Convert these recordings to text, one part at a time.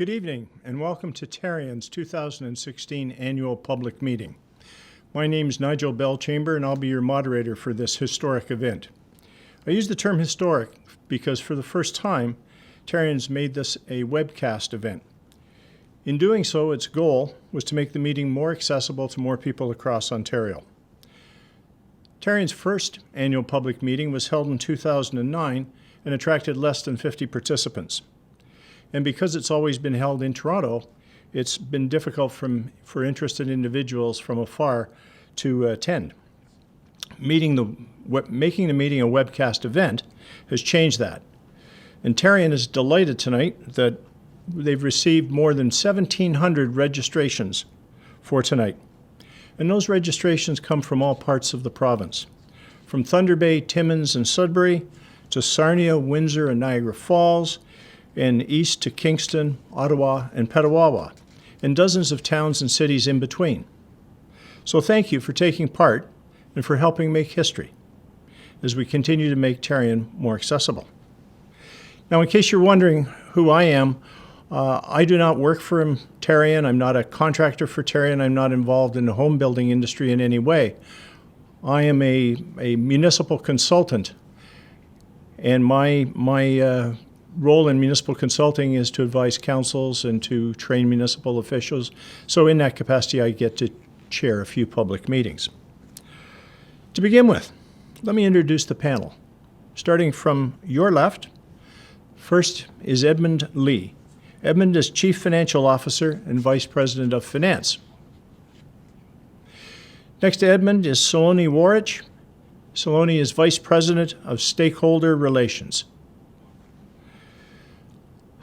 Good evening and welcome to Tarion's 2016 annual public meeting. My name is Nigel Belchamber and I'll be your moderator for this historic event. I use the term historic because for the first time, Tarion's made this a webcast event. In doing so, its goal was to make the meeting more accessible to more people across Ontario. Tarion's first annual public meeting was held in 2009 and attracted less than 50 participants. And because it's always been held in Toronto, it's been difficult for interested individuals from afar to attend. Making the meeting a webcast event has changed that. And Tarion is delighted tonight that they've received more than 1,700 registrations for tonight. And those registrations come from all parts of the province, from Thunder Bay, Timmins and Sudbury, to Sarnia, Windsor and Niagara Falls, and east to Kingston, Ottawa and Petawawa, and dozens of towns and cities in between. So thank you for taking part and for helping make history as we continue to make Tarion more accessible. Now, in case you're wondering who I am, I do not work for Tarion. I'm not a contractor for Tarion. I'm not involved in the home building industry in any way. I am a municipal consultant, and my role in municipal consulting is to advise councils and to train municipal officials. So in that capacity, I get to chair a few public meetings. To begin with, let me introduce the panel. Starting from your left, first is Edmund Lee. Edmund is Chief Financial Officer and Vice President of Finance. Next to Edmund is Saloni Warich. Saloni is Vice President of Stakeholder Relations.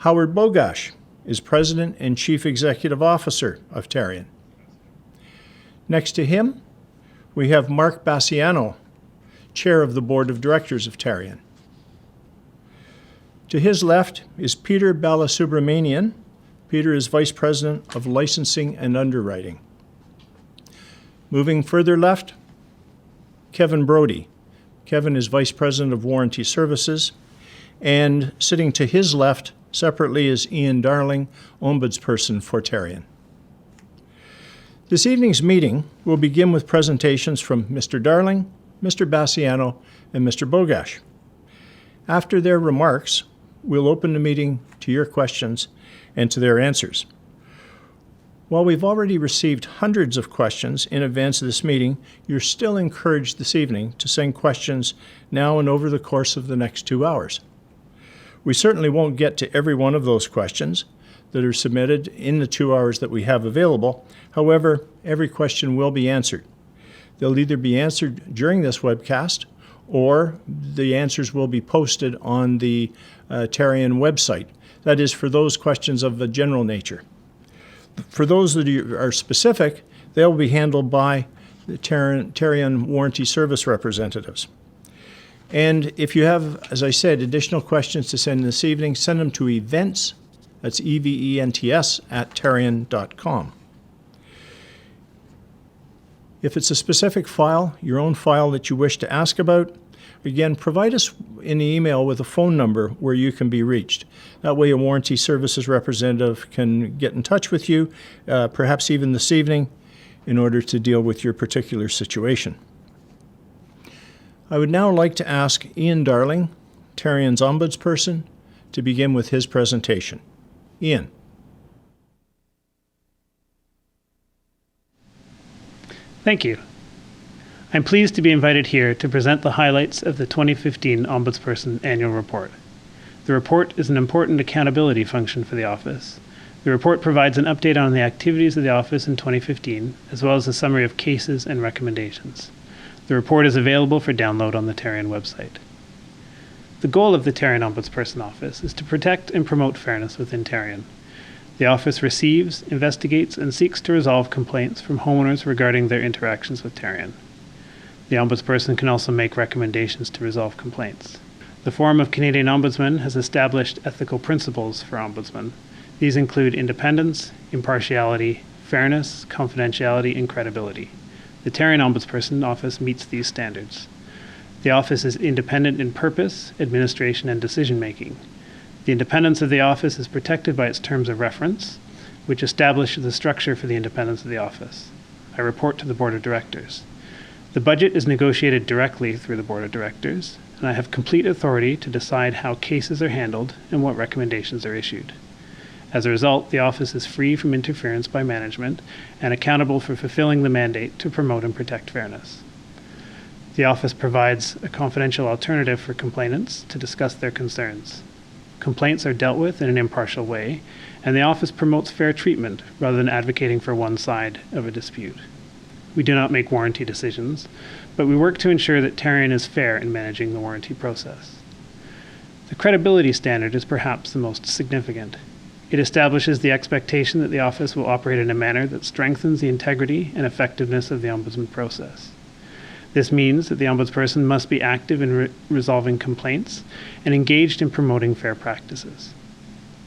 Howard Bogash is President and Chief Executive Officer of Tarion. Next to him, we have Mark Bassiano, Chair of the Board of Directors of Tarion. To his left is Peter Balasubramanian. Peter is Vice President of Licensing and Underwriting. Moving further left, Kevin Brody. Kevin is Vice President of Warranty Services. And sitting to his left, separately, is Ian Darling, Ombudsperson for Tarion. This evening's meeting will begin with presentations from Mr. Darling, Mr. Bassiano, and Mr. Bogash. After their remarks, we'll open the meeting to your questions and to their answers. While we've already received hundreds of questions in advance of this meeting, you're still encouraged this evening to send questions now and over the course of the next 2 hours. We certainly won't get to every one of those questions that are submitted in the 2 hours that we have available. However, every question will be answered. They'll either be answered during this webcast or the answers will be posted on the Tarion website. That is for those questions of a general nature. For those that are specific, they'll be handled by the Tarion warranty service representatives. And if you have, as I said, additional questions to send this evening, send them to events, that's events, @tarion.com. If it's a specific file, your own file that you wish to ask about, again, provide us in the email with a phone number where you can be reached. That way a warranty services representative can get in touch with you, perhaps even this evening, in order to deal with your particular situation. I would now like to ask Ian Darling, Tarion's Ombudsperson, to begin with his presentation. Ian. Thank you. I'm pleased to be invited here to present the highlights of the 2015 Ombudsperson Annual Report. The report is an important accountability function for the office. The report provides an update on the activities of the office in 2015, as well as a summary of cases and recommendations. The report is available for download on the Tarion website. The goal of the Tarion Ombudsperson Office is to protect and promote fairness within Tarion. The office receives, investigates, and seeks to resolve complaints from homeowners regarding their interactions with Tarion. The Ombudsperson can also make recommendations to resolve complaints. The Forum of Canadian Ombudsmen has established ethical principles for ombudsmen. These include independence, impartiality, fairness, confidentiality, and credibility. The Tarion Ombudsperson Office meets these standards. The office is independent in purpose, administration, and decision-making. The independence of the office is protected by its terms of reference, which establish the structure for the independence of the office. I report to the Board of Directors. The budget is negotiated directly through the Board of Directors, and I have complete authority to decide how cases are handled and what recommendations are issued. As a result, the office is free from interference by management and accountable for fulfilling the mandate to promote and protect fairness. The office provides a confidential alternative for complainants to discuss their concerns. Complaints are dealt with in an impartial way, and the office promotes fair treatment rather than advocating for one side of a dispute. We do not make warranty decisions, but we work to ensure that Tarion is fair in managing the warranty process. The credibility standard is perhaps the most significant. It establishes the expectation that the office will operate in a manner that strengthens the integrity and effectiveness of the ombudsman process. This means that the ombudsperson must be active in resolving complaints and engaged in promoting fair practices.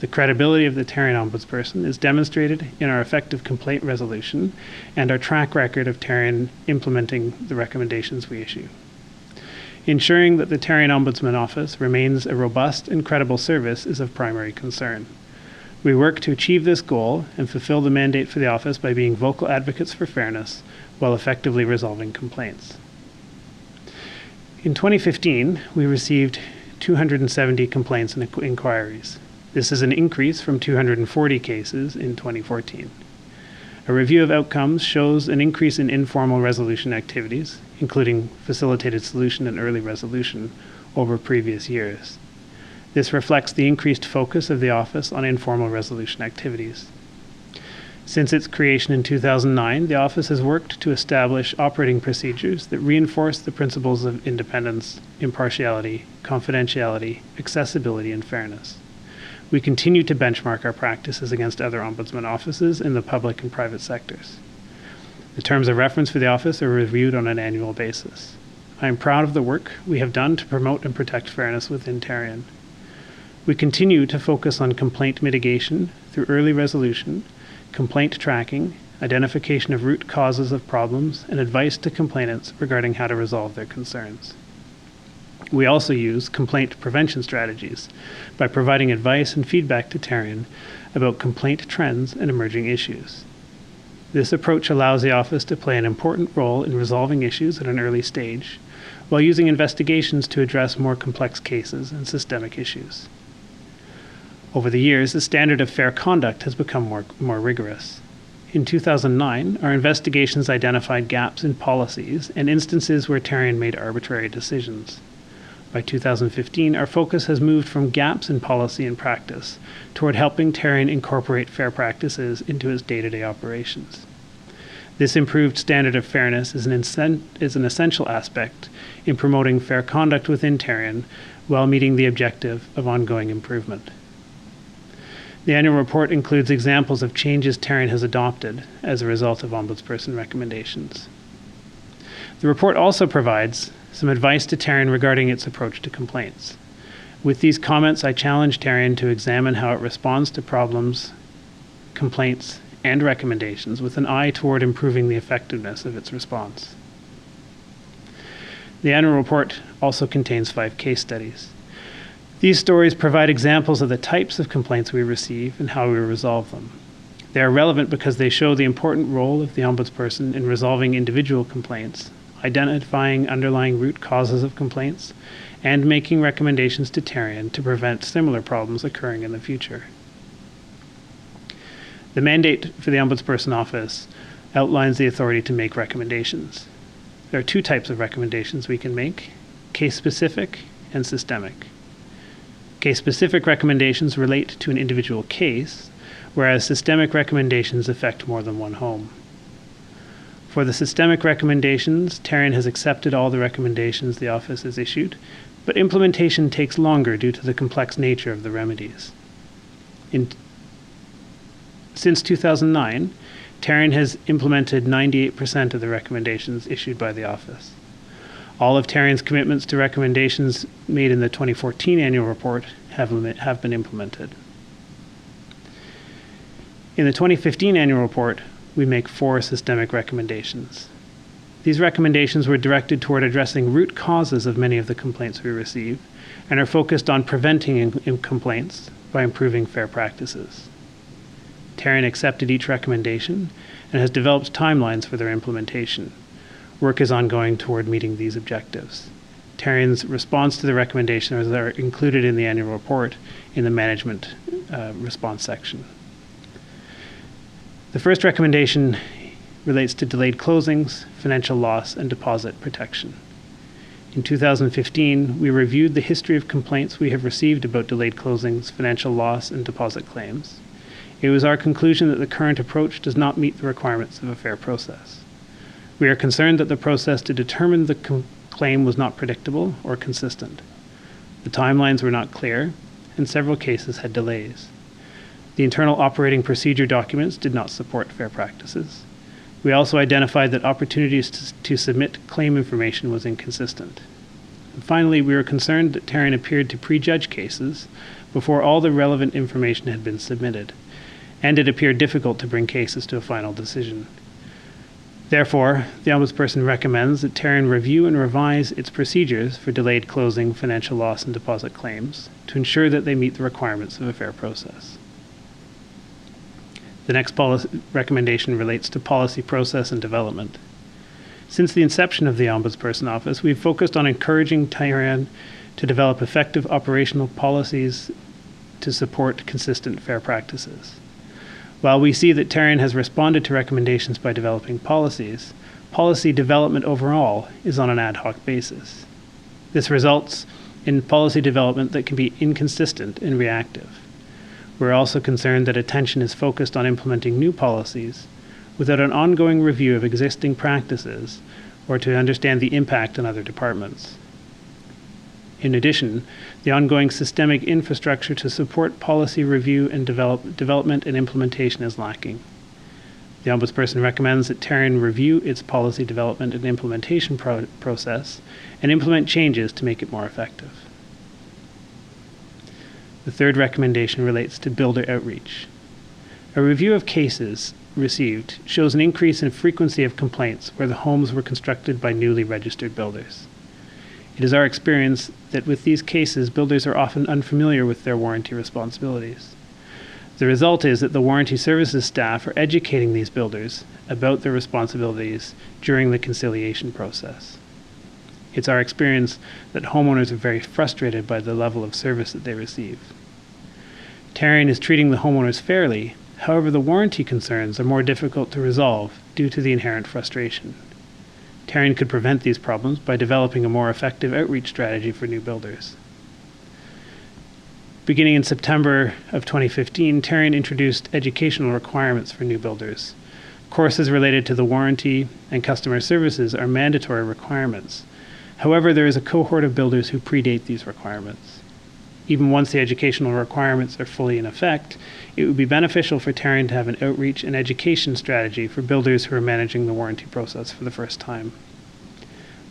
The credibility of the Tarion ombudsperson is demonstrated in our effective complaint resolution and our track record of Tarion implementing the recommendations we issue. Ensuring that the Tarion Ombudsman Office remains a robust and credible service is of primary concern. We work to achieve this goal and fulfill the mandate for the office by being vocal advocates for fairness while effectively resolving complaints. In 2015, we received 270 complaints and inquiries. This is an increase from 240 cases in 2014. A review of outcomes shows an increase in informal resolution activities, including facilitated solution and early resolution, over previous years. This reflects the increased focus of the office on informal resolution activities. Since its creation in 2009, the office has worked to establish operating procedures that reinforce the principles of independence, impartiality, confidentiality, accessibility, and fairness. We continue to benchmark our practices against other ombudsman offices in the public and private sectors. The terms of reference for the office are reviewed on an annual basis. I am proud of the work we have done to promote and protect fairness within Tarion. We continue to focus on complaint mitigation through early resolution, complaint tracking, identification of root causes of problems, and advice to complainants regarding how to resolve their concerns. We also use complaint prevention strategies by providing advice and feedback to Tarion about complaint trends and emerging issues. This approach allows the office to play an important role in resolving issues at an early stage, while using investigations to address more complex cases and systemic issues. Over the years, the standard of fair conduct has become more rigorous. In 2009, our investigations identified gaps in policies and instances where Tarion made arbitrary decisions. By 2015, our focus has moved from gaps in policy and practice toward helping Tarion incorporate fair practices into its day-to-day operations. This improved standard of fairness is an essential aspect in promoting fair conduct within Tarion while meeting the objective of ongoing improvement. The annual report includes examples of changes Tarion has adopted as a result of Ombudsperson recommendations. The report also provides some advice to Tarion regarding its approach to complaints. With these comments, I challenge Tarion to examine how it responds to problems, complaints, and recommendations with an eye toward improving the effectiveness of its response. The annual report also contains 5 case studies. These stories provide examples of the types of complaints we receive and how we resolve them. They are relevant because they show the important role of the Ombudsperson in resolving individual complaints, identifying underlying root causes of complaints, and making recommendations to Tarion to prevent similar problems occurring in the future. The mandate for the Ombudsperson Office outlines the authority to make recommendations. There are 2 types of recommendations we can make: case-specific and systemic. Case-specific recommendations relate to an individual case, whereas systemic recommendations affect more than one home. For the systemic recommendations, Tarion has accepted all the recommendations the office has issued, but implementation takes longer due to the complex nature of the remedies. Since 2009, Tarion has implemented 98% of the recommendations issued by the office. All of Tarion's commitments to recommendations made in the 2014 annual report have been implemented. In the 2015 annual report, we make 4 systemic recommendations. These recommendations were directed toward addressing root causes of many of the complaints we receive and are focused on preventing complaints by improving fair practices. Tarion accepted each recommendation and has developed timelines for their implementation. Work is ongoing toward meeting these objectives. Tarion's response to the recommendations are included in the annual report in the management response section. The first recommendation relates to delayed closings, financial loss, and deposit protection. In 2015, we reviewed the history of complaints we have received about delayed closings, financial loss, and deposit claims. It was our conclusion that the current approach does not meet the requirements of a fair process. We are concerned that the process to determine the claim was not predictable or consistent. The timelines were not clear, and several cases had delays. The internal operating procedure documents did not support fair practices. We also identified that opportunities to submit claim information was inconsistent. And finally, we were concerned that Tarion appeared to prejudge cases before all the relevant information had been submitted, and it appeared difficult to bring cases to a final decision. Therefore, the Ombudsperson recommends that Tarion review and revise its procedures for delayed closing, financial loss, and deposit claims to ensure that they meet the requirements of a fair process. The next recommendation relates to policy process and development. Since the inception of the Ombudsperson Office, we've focused on encouraging Tarion to develop effective operational policies to support consistent fair practices. While we see that Tarion has responded to recommendations by developing policies, policy development overall is on an ad hoc basis. This results in policy development that can be inconsistent and reactive. We're also concerned that attention is focused on implementing new policies without an ongoing review of existing practices or to understand the impact on other departments. In addition, the ongoing systemic infrastructure to support policy review and development and implementation is lacking. The Ombudsperson recommends that Tarion review its policy development and implementation process and implement changes to make it more effective. The third recommendation relates to builder outreach. A review of cases received shows an increase in frequency of complaints where the homes were constructed by newly registered builders. It is our experience that with these cases, builders are often unfamiliar with their warranty responsibilities. The result is that the warranty services staff are educating these builders about their responsibilities during the conciliation process. It's our experience that homeowners are very frustrated by the level of service that they receive. Tarion is treating the homeowners fairly, however, the warranty concerns are more difficult to resolve due to the inherent frustration. Tarion could prevent these problems by developing a more effective outreach strategy for new builders. Beginning in September of 2015, Tarion introduced educational requirements for new builders. Courses related to the warranty and customer services are mandatory requirements. However, there is a cohort of builders who predate these requirements. Even once the educational requirements are fully in effect, it would be beneficial for Tarion to have an outreach and education strategy for builders who are managing the warranty process for the first time.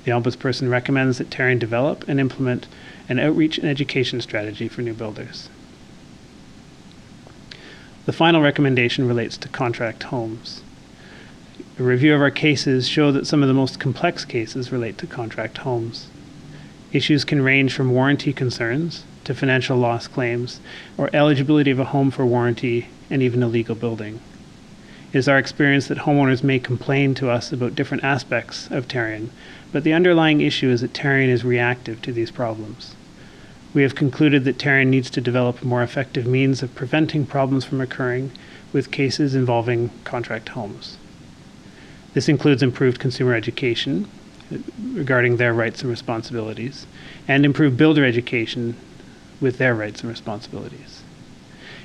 The Ombudsperson recommends that Tarion develop and implement an outreach and education strategy for new builders. The final recommendation relates to contract homes. A review of our cases show that some of the most complex cases relate to contract homes. Issues can range from warranty concerns to financial loss claims or eligibility of a home for warranty and even illegal building. It is our experience that homeowners may complain to us about different aspects of Tarion, but the underlying issue is that Tarion is reactive to these problems. We have concluded that Tarion needs to develop a more effective means of preventing problems from occurring with cases involving contract homes. This includes improved consumer education regarding their rights and responsibilities, and improved builder education with their rights and responsibilities.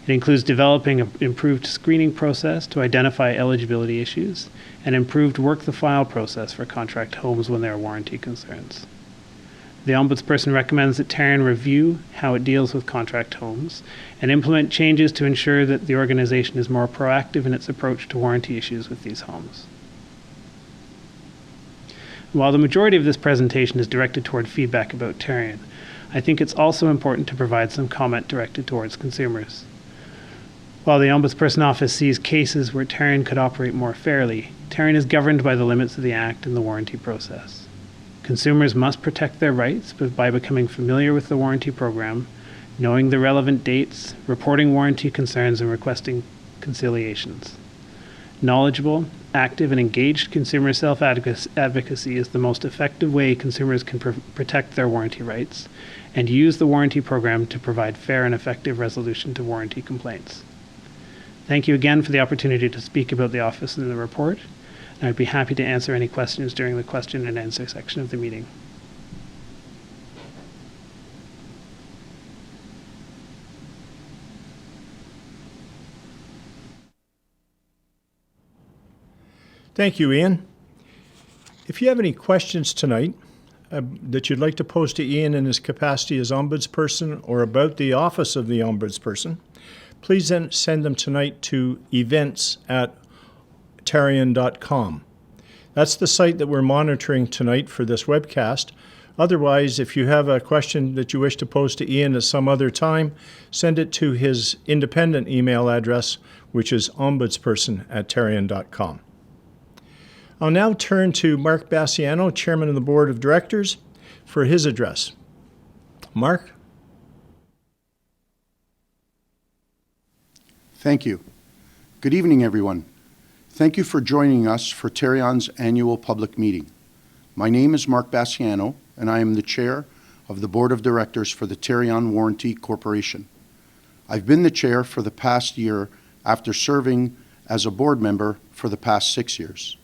It includes developing an improved screening process to identify eligibility issues and improved work-the-file process for contract homes when there are warranty concerns. The Ombudsperson recommends that Tarion review how it deals with contract homes and implement changes to ensure that the organization is more proactive in its approach to warranty issues with these homes. While the majority of this presentation is directed toward feedback about Tarion, I think it's also important to provide some comment directed towards consumers. While the Ombudsperson Office sees cases where Tarion could operate more fairly, Tarion is governed by the limits of the Act and the warranty process. Consumers must protect their rights by becoming familiar with the warranty program, knowing the relevant dates, reporting warranty concerns, and requesting conciliations. Knowledgeable, active, and engaged consumer self-advocacy is the most effective way consumers can protect their warranty rights and use the warranty program to provide fair and effective resolution to warranty complaints. Thank you again for the opportunity to speak about the office and the report, and I'd be happy to answer any questions during the question and answer section of the meeting. Thank you, Ian. If you have any questions tonight that you'd like to pose to Ian in his capacity as Ombudsperson or about the office of the Ombudsperson, please then send them tonight to events@tarion.com. That's the site that we're monitoring tonight for this webcast. Otherwise, if you have a question that you wish to pose to Ian at some other time, send it to his independent email address, which is ombudsperson@tarion.com. I'll now turn to Mark Bassiano, Chairman of the Board of Directors, for his address. Mark? Thank you. Good evening, everyone. Thank you for joining us for Tarion's annual public meeting. My name is Mark Bassiano, and I am the Chair of the Board of Directors for the Tarion Warranty Corporation. I've been the Chair for the past year after serving as a board member for the past 6 years.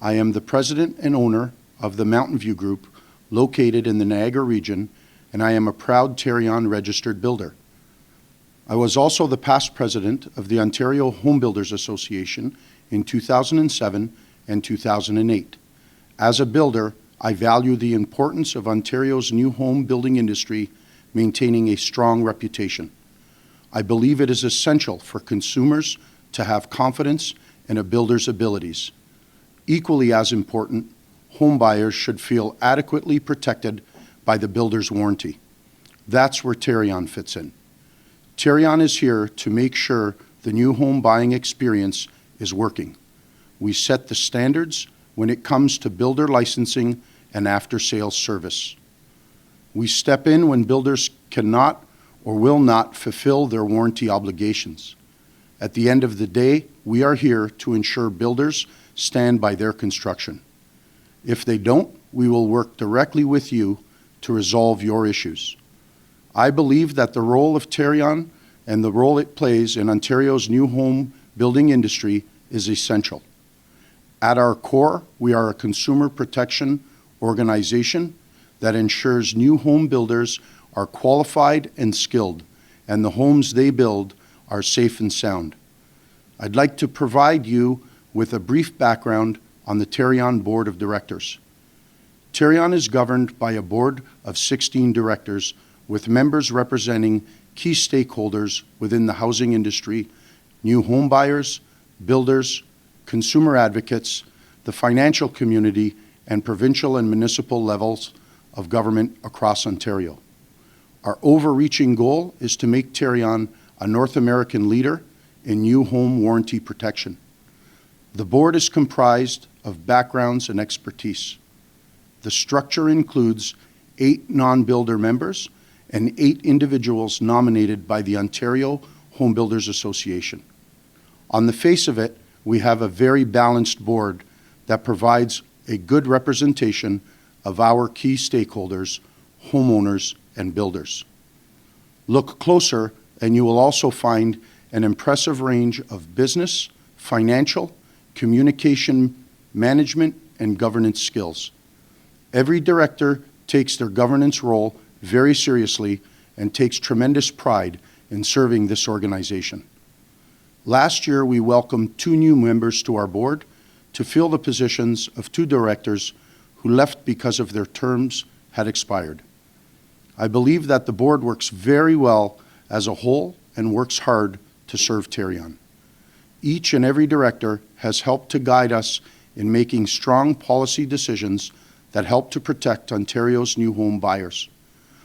I am the President and owner of the Mountain View Group located in the Niagara region, and I am a proud Tarion registered builder. I was also the past president of the Ontario Home Builders Association in 2007 and 2008. As a builder, I value the importance of Ontario's new home building industry maintaining a strong reputation. I believe it is essential for consumers to have confidence in a builder's abilities. Equally as important, home buyers should feel adequately protected by the builder's warranty. That's where Tarion fits in. Tarion is here to make sure the new home buying experience is working. We set the standards when it comes to builder licensing and after-sales service. We step in when builders cannot or will not fulfill their warranty obligations. At the end of the day, we are here to ensure builders stand by their construction. If they don't, we will work directly with you to resolve your issues. I believe that the role of Tarion and the role it plays in Ontario's new home building industry is essential. At our core, we are a consumer protection organization that ensures new home builders are qualified and skilled, and the homes they build are safe and sound. I'd like to provide you with a brief background on the Tarion Board of Directors. Tarion is governed by a board of 16 directors with members representing key stakeholders within the housing industry, new home buyers, builders, consumer advocates, the financial community, and provincial and municipal levels of government across Ontario. Our overreaching goal is to make Tarion a North American leader in new home warranty protection. The board is comprised of backgrounds and expertise. The structure includes 8 non-builder members and 8 individuals nominated by the Ontario Home Builders Association. On the face of it, we have a very balanced board that provides a good representation of our key stakeholders, homeowners, and builders. Look closer, and you will also find an impressive range of business, financial, communication, management, and governance skills. Every director takes their governance role very seriously and takes tremendous pride in serving this organization. Last year, we welcomed 2 new members to our board to fill the positions of 2 directors who left because of their terms had expired. I believe that the board works very well as a whole and works hard to serve Tarion. Each and every director has helped to guide us in making strong policy decisions that help to protect Ontario's new home buyers.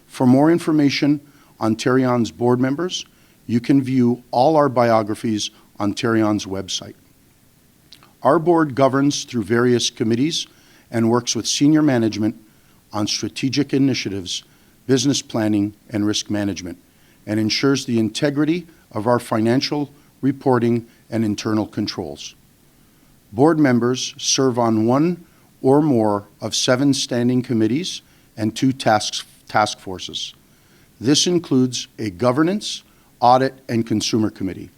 For more information on Tarion's board members, you can view all our biographies on Tarion's website. Our board governs through various committees and works with senior management on strategic initiatives, business planning, and risk management, and ensures the integrity of our financial reporting and internal controls. Board members serve on one or more of 7 standing committees and 2 task forces. This includes a governance, audit, and consumer committee.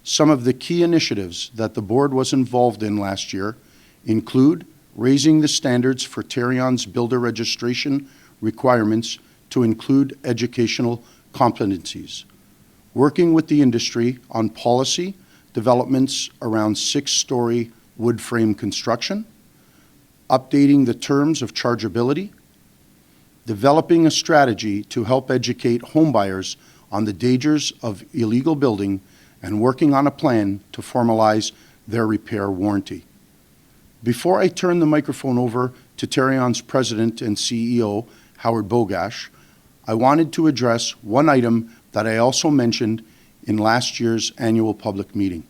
Some of the key initiatives that the board was involved in last year include raising the standards for Tarion's builder registration requirements to include educational competencies, working with the industry on policy developments around 6-story wood frame construction, updating the terms of chargeability, developing a strategy to help educate homebuyers on the dangers of illegal building, and working on a plan to formalize their repair warranty. Before I turn the microphone over to Tarion's President and CEO, Howard Bogash, I wanted to address one item that I also mentioned in last year's annual public meeting.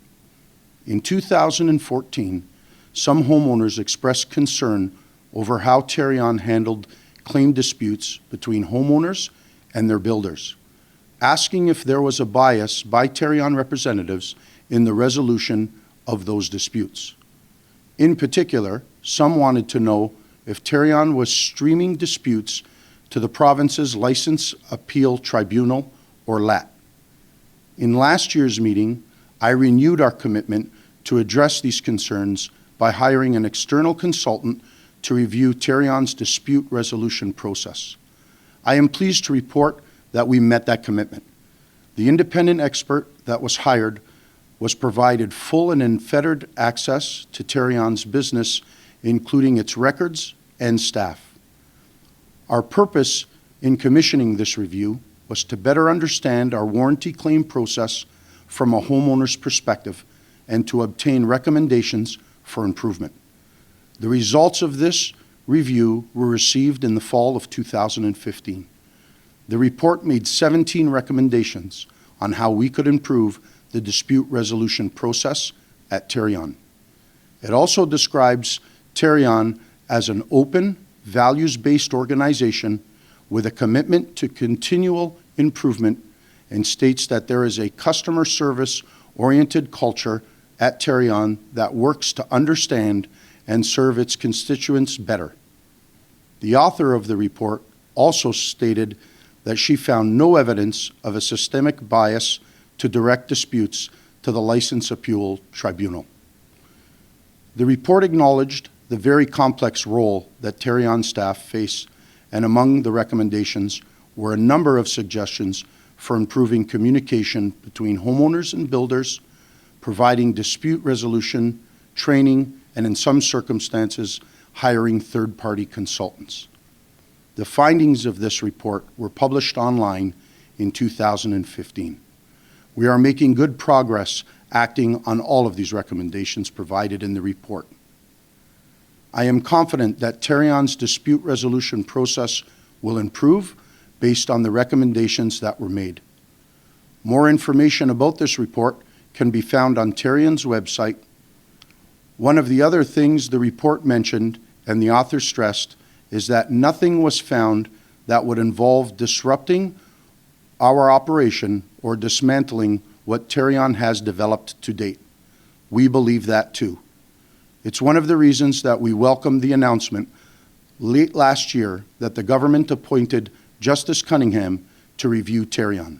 In 2014, some homeowners expressed concern over how Tarion handled claim disputes between homeowners and their builders, asking if there was a bias by Tarion representatives in the resolution of those disputes. In particular, some wanted to know if Tarion was streaming disputes to the province's License Appeal Tribunal, or LAT. In last year's meeting, I renewed our commitment to address these concerns by hiring an external consultant to review Tarion's dispute resolution process. I am pleased to report that we met that commitment. The independent expert that was hired was provided full and unfettered access to Tarion's business, including its records and staff. Our purpose in commissioning this review was to better understand our warranty claim process from a homeowner's perspective and to obtain recommendations for improvement. The results of this review were received in the fall of 2015. The report made 17 recommendations on how we could improve the dispute resolution process at Tarion. It also describes Tarion as an open, values-based organization with a commitment to continual improvement, and states that there is a customer service-oriented culture at Tarion that works to understand and serve its constituents better. The author of the report also stated that she found no evidence of a systemic bias to direct disputes to the License Appeal Tribunal. The report acknowledged the very complex role that Tarion staff face, and among the recommendations were a number of suggestions for improving communication between homeowners and builders, providing dispute resolution, training, and in some circumstances, hiring third-party consultants. The findings of this report were published online in 2015. We are making good progress acting on all of these recommendations provided in the report. I am confident that Tarion's dispute resolution process will improve based on the recommendations that were made. More information about this report can be found on Tarion's website. One of the other things the report mentioned and the author stressed is that nothing was found that would involve disrupting our operation or dismantling what Tarion has developed to date. We believe that too. It's one of the reasons that we welcomed the announcement late last year that the government appointed Justice Cunningham to review Tarion.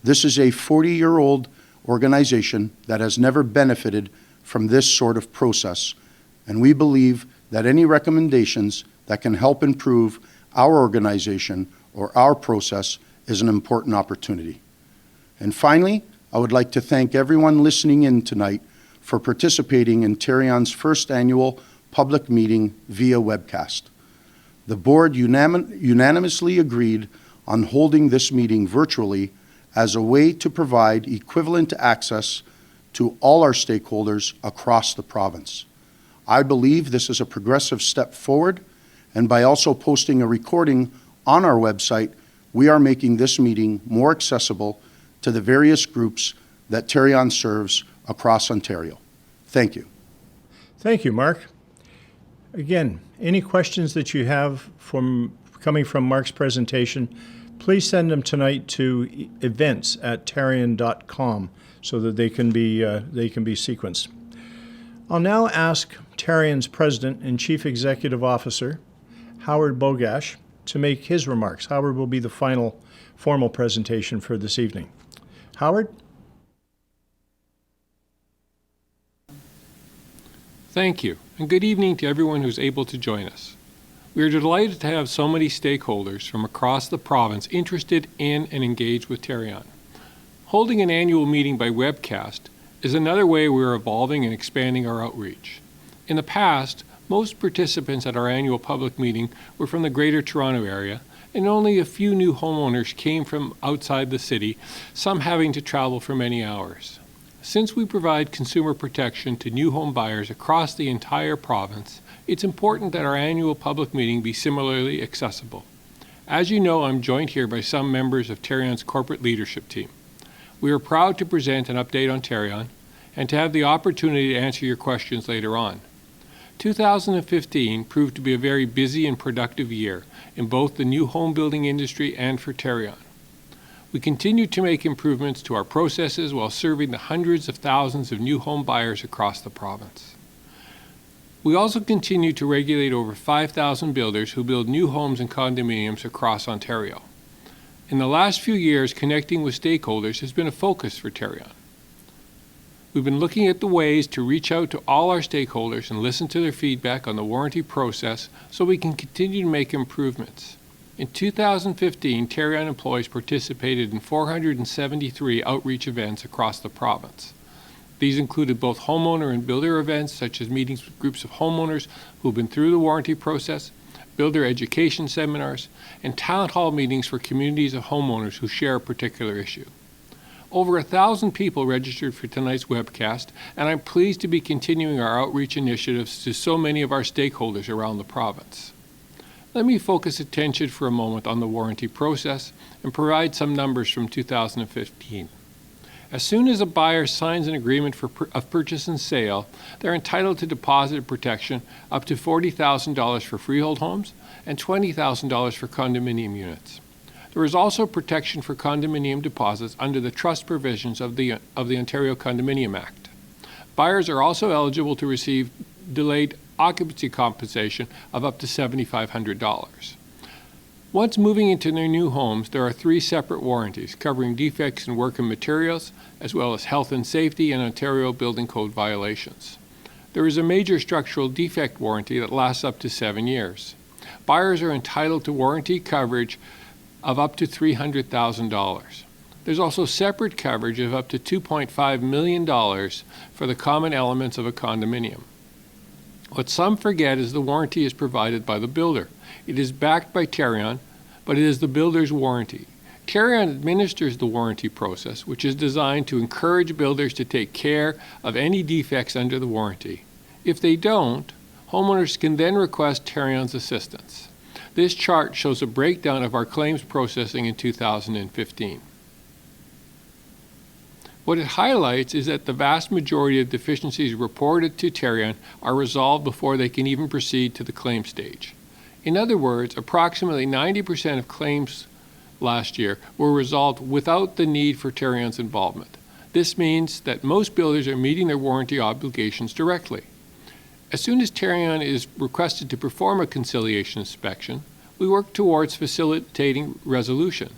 This is a 40-year-old organization that has never benefited from this sort of process, and we believe that any recommendations that can help improve our organization or our process is an important opportunity. And finally, I would like to thank everyone listening in tonight for participating in Tarion's first annual public meeting via webcast. The board unanimously agreed on holding this meeting virtually as a way to provide equivalent access to all our stakeholders across the province. I believe this is a progressive step forward, and by also posting a recording on our website, we are making this meeting more accessible to the various groups that Tarion serves across Ontario. Thank you. Thank you, Mark. Again, any questions that you have coming from Mark's presentation, please send them tonight to events@tarion.com so that they can be sequenced. I'll now ask Tarion's President and Chief Executive Officer, Howard Bogash, to make his remarks. Howard will be the final formal presentation for this evening. Howard? Thank you, and good evening to everyone who's able to join us. We are delighted to have so many stakeholders from across the province interested in and engaged with Tarion. Holding an annual meeting by webcast is another way we are evolving and expanding our outreach. In the past, most participants at our annual public meeting were from the Greater Toronto Area, and only a few new homeowners came from outside the city, some having to travel for many hours. Since we provide consumer protection to new home buyers across the entire province, it's important that our annual public meeting be similarly accessible. As you know, I'm joined here by some members of Tarion's corporate leadership team. We are proud to present an update on Tarion and to have the opportunity to answer your questions later on. 2015 proved to be a very busy and productive year in both the new home building industry and for Tarion. We continue to make improvements to our processes while serving the hundreds of thousands of new home buyers across the province. We also continue to regulate over 5,000 builders who build new homes and condominiums across Ontario. In the last few years, connecting with stakeholders has been a focus for Tarion. We've been looking at the ways to reach out to all our stakeholders and listen to their feedback on the warranty process so we can continue to make improvements. In 2015, Tarion employees participated in 473 outreach events across the province. These included both homeowner and builder events, such as meetings with groups of homeowners who have been through the warranty process, builder education seminars, and town hall meetings for communities of homeowners who share a particular issue. Over 1,000 people registered for tonight's webcast, and I'm pleased to be continuing our outreach initiatives to so many of our stakeholders around the province. Let me focus attention for a moment on the warranty process and provide some numbers from 2015. As soon as a buyer signs an agreement of purchase and sale, they're entitled to deposit protection up to $40,000 for freehold homes and $20,000 for condominium units. There is also protection for condominium deposits under the trust provisions of the Ontario Condominium Act. Buyers are also eligible to receive delayed occupancy compensation of up to $7,500. Once moving into their new homes, there are 3 separate warranties covering defects in work and materials, as well as health and safety and Ontario Building Code violations. There is a major structural defect warranty that lasts up to 7 years. Buyers are entitled to warranty coverage of up to $300,000. There's also separate coverage of up to $2.5 million for the common elements of a condominium. What some forget is the warranty is provided by the builder. It is backed by Tarion, but it is the builder's warranty. Tarion administers the warranty process, which is designed to encourage builders to take care of any defects under the warranty. If they don't, homeowners can then request Tarion's assistance. This chart shows a breakdown of our claims processing in 2015. What it highlights is that the vast majority of deficiencies reported to Tarion are resolved before they can even proceed to the claim stage. In other words, approximately 90% of claims last year were resolved without the need for Tarion's involvement. This means that most builders are meeting their warranty obligations directly. As soon as Tarion is requested to perform a conciliation inspection, we work towards facilitating resolution.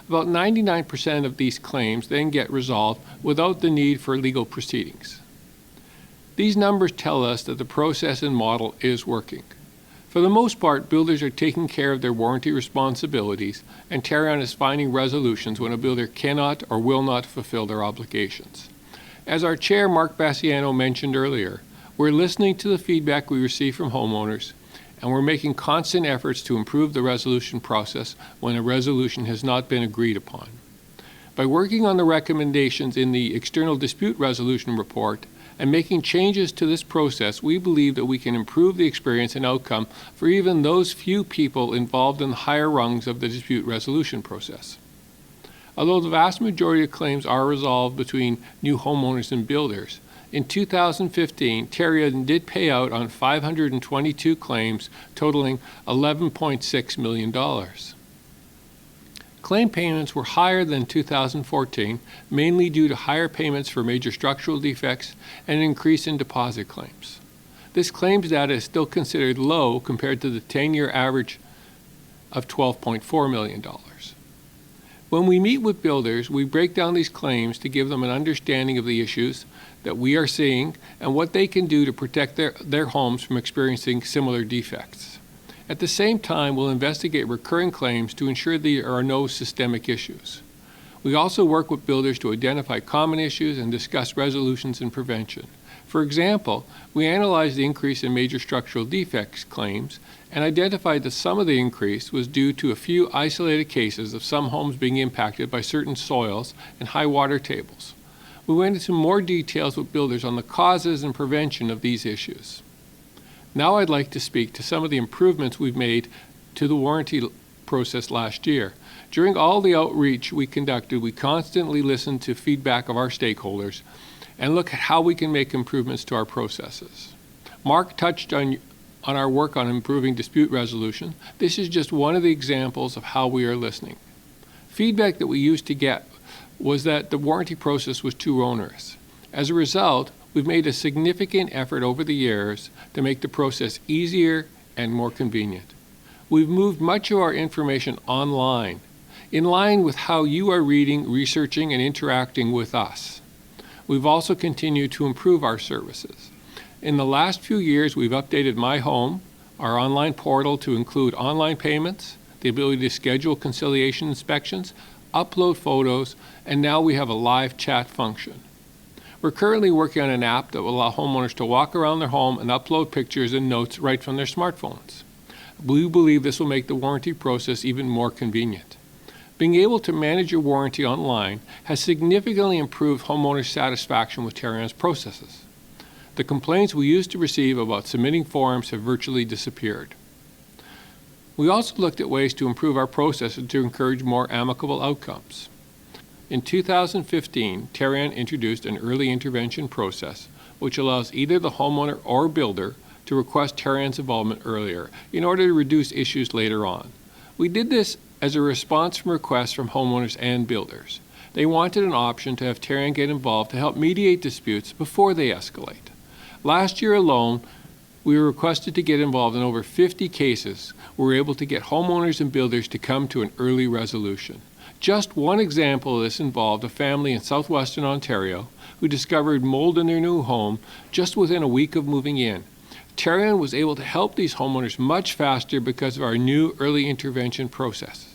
About 99% of these claims then get resolved without the need for legal proceedings. These numbers tell us that the process and model is working. For the most part, builders are taking care of their warranty responsibilities, and Tarion is finding resolutions when a builder cannot or will not fulfill their obligations. As our chair, Mark Bassiano, mentioned earlier, we're listening to the feedback we receive from homeowners, and we're making constant efforts to improve the resolution process when a resolution has not been agreed upon. By working on the recommendations in the External Dispute Resolution Report and making changes to this process, we believe that we can improve the experience and outcome for even those few people involved in the higher rungs of the dispute resolution process. Although the vast majority of claims are resolved between new homeowners and builders, In 2015, Tarion did pay out on 522 claims totaling $11.6 million. Claim payments were higher than 2014, mainly due to higher payments for major structural defects and an increase in deposit claims. This claims data is still considered low compared to the 10-year average of $12.4 million. When we meet with builders, we break down these claims to give them an understanding of the issues that we are seeing and what they can do to protect their homes from experiencing similar defects. At the same time, we'll investigate recurring claims to ensure there are no systemic issues. We also work with builders to identify common issues and discuss resolutions and prevention. For example, we analyzed the increase in major structural defects claims and identified that some of the increase was due to a few isolated cases of some homes being impacted by certain soils and high water tables. We went into more details with builders on the causes and prevention of these issues. Now I'd like to speak to some of the improvements we've made to the warranty process last year. During all the outreach we conducted, we constantly listened to feedback of our stakeholders and look at how we can make improvements to our processes. Mark touched on our work on improving dispute resolution. This is just one of the examples of how we are listening. Feedback that we used to get was that the warranty process was too onerous. As a result, we've made a significant effort over the years to make the process easier and more convenient. We've moved much of our information online, in line with how you are reading, researching, and interacting with us. We've also continued to improve our services. In the last few years, we've updated My Home, our online portal, to include online payments, the ability to schedule conciliation inspections, upload photos, and now we have a live chat function. We're currently working on an app that will allow homeowners to walk around their home and upload pictures and notes right from their smartphones. We believe this will make the warranty process even more convenient. Being able to manage your warranty online has significantly improved homeowners' satisfaction with Tarion's processes. The complaints we used to receive about submitting forms have virtually disappeared. We also looked at ways to improve our processes to encourage more amicable outcomes. In 2015, Tarion introduced an early intervention process, which allows either the homeowner or builder to request Tarion's involvement earlier in order to reduce issues later on. We did this as a response from requests from homeowners and builders. They wanted an option to have Tarion get involved to help mediate disputes before they escalate. Last year alone, we were requested to get involved in over 50 cases. We were able to get homeowners and builders to come to an early resolution. Just one example of this involved a family in southwestern Ontario who discovered mold in their new home just within a week of moving in. Tarion was able to help these homeowners much faster because of our new early intervention process.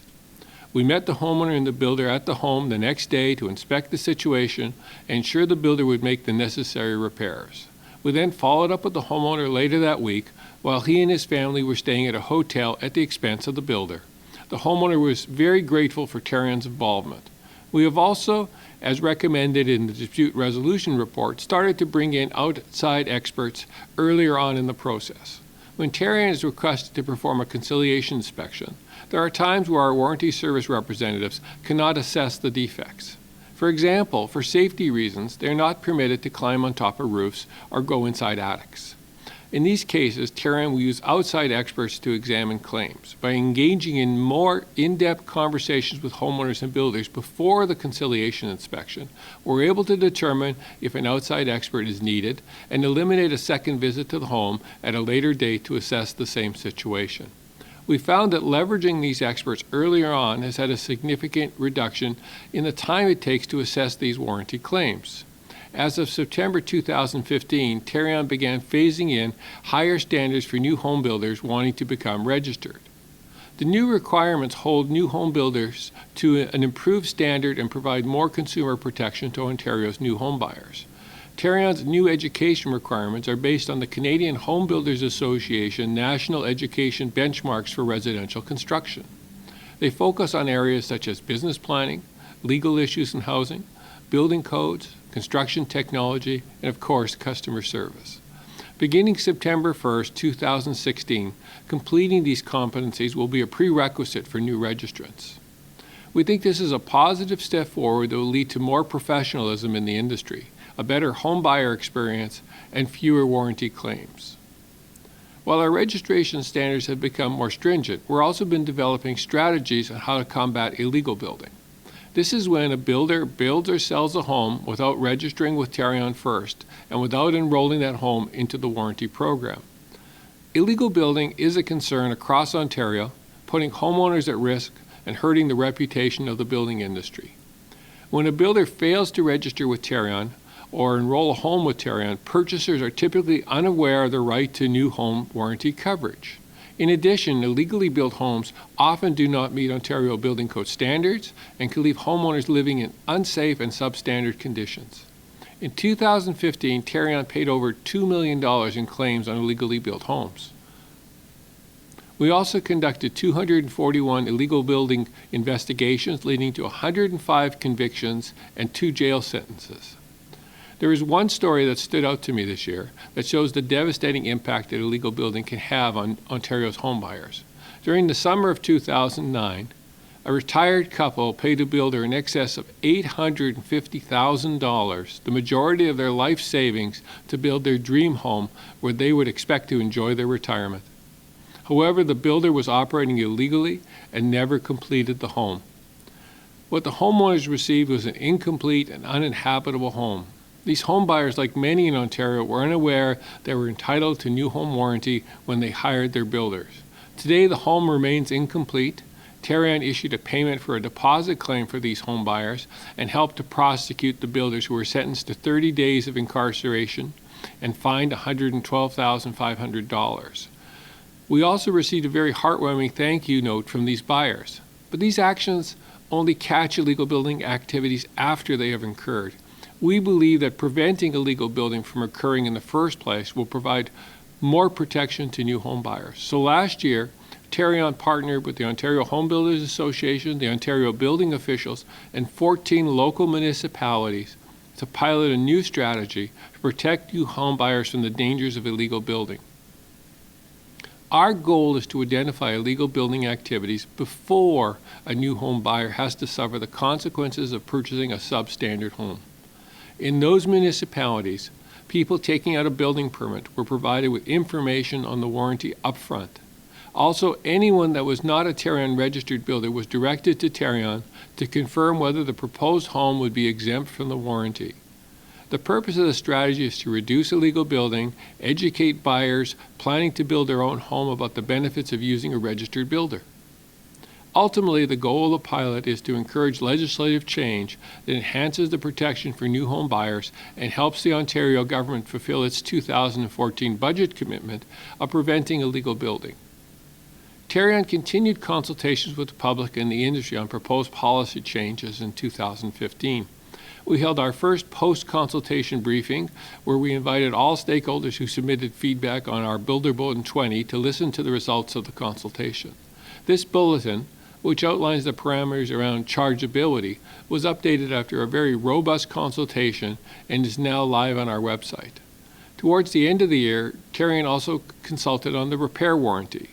We met the homeowner and the builder at the home the next day to inspect the situation and ensure the builder would make the necessary repairs. We then followed up with the homeowner later that week while he and his family were staying at a hotel at the expense of the builder. The homeowner was very grateful for Tarion's involvement. We have also, as recommended in the dispute resolution report, started to bring in outside experts earlier on in the process. When Tarion is requested to perform a conciliation inspection, there are times where our warranty service representatives cannot assess the defects. For example, for safety reasons, they are not permitted to climb on top of roofs or go inside attics. In these cases, Tarion will use outside experts to examine claims. By engaging in more in-depth conversations with homeowners and builders before the conciliation inspection, we're able to determine if an outside expert is needed and eliminate a second visit to the home at a later date to assess the same situation. We found that leveraging these experts earlier on has had a significant reduction in the time it takes to assess these warranty claims. As of September 2015, Tarion began phasing in higher standards for new home builders wanting to become registered. The new requirements hold new home builders to an improved standard and provide more consumer protection to Ontario's new home buyers. Tarion's new education requirements are based on the Canadian Home Builders Association National Education Benchmarks for Residential Construction. They focus on areas such as business planning, legal issues in housing, building codes, construction technology, and of course, customer service. Beginning September 1st, 2016, completing these competencies will be a prerequisite for new registrants. We think this is a positive step forward that will lead to more professionalism in the industry. a better home buyer experience, and fewer warranty claims. While our registration standards have become more stringent, we've also been developing strategies on how to combat illegal building. This is when a builder builds or sells a home without registering with Tarion first and without enrolling that home into the warranty program. Illegal building is a concern across Ontario, putting homeowners at risk and hurting the reputation of the building industry. When a builder fails to register with Tarion or enroll a home with Tarion, purchasers are typically unaware of their right to new home warranty coverage. In addition, illegally built homes often do not meet Ontario Building Code standards and can leave homeowners living in unsafe and substandard conditions. In 2015, Tarion paid over $2 million in claims on illegally built homes. We also conducted 241 illegal building investigations, leading to 105 convictions and 2 jail sentences. There is one story that stood out to me this year that shows the devastating impact that illegal building can have on Ontario's homebuyers. During the summer of 2009, a retired couple paid a builder in excess of $850,000, the majority of their life savings, to build their dream home where they would expect to enjoy their retirement. However, the builder was operating illegally and never completed the home. What the homeowners received was an incomplete and uninhabitable home. These home buyers, like many in Ontario, were unaware they were entitled to new home warranty when they hired their builders. Today, the home remains incomplete. Tarion issued a payment for a deposit claim for these home buyers and helped to prosecute the builders, who were sentenced to 30 days of incarceration and fined $112,500. We also received a very heartwarming thank you note from these buyers. But these actions only catch illegal building activities after they have occurred. We believe that preventing illegal building from occurring in the first place will provide more protection to new home buyers. So last year, Tarion partnered with the Ontario Home Builders Association, the Ontario building officials, and 14 local municipalities to pilot a new strategy to protect new home buyers from the dangers of illegal building. Our goal is to identify illegal building activities before a new home buyer has to suffer the consequences of purchasing a substandard home. In those municipalities, people taking out a building permit were provided with information on the warranty upfront. Also, anyone that was not a Tarion registered builder was directed to Tarion to confirm whether the proposed home would be exempt from the warranty. The purpose of the strategy is to reduce illegal building, educate buyers planning to build their own home about the benefits of using a registered builder. Ultimately, the goal of the pilot is to encourage legislative change that enhances the protection for new home buyers and helps the Ontario government fulfill its 2014 budget commitment of preventing illegal building. Tarion continued consultations with the public and the industry on proposed policy changes in 2015. We held our first post-consultation briefing, where we invited all stakeholders who submitted feedback on our Builder Bulletin 20 to listen to the results of the consultation. This bulletin, which outlines the parameters around chargeability, was updated after a very robust consultation and is now live on our website. Towards the end of the year, Tarion also consulted on the repair warranty.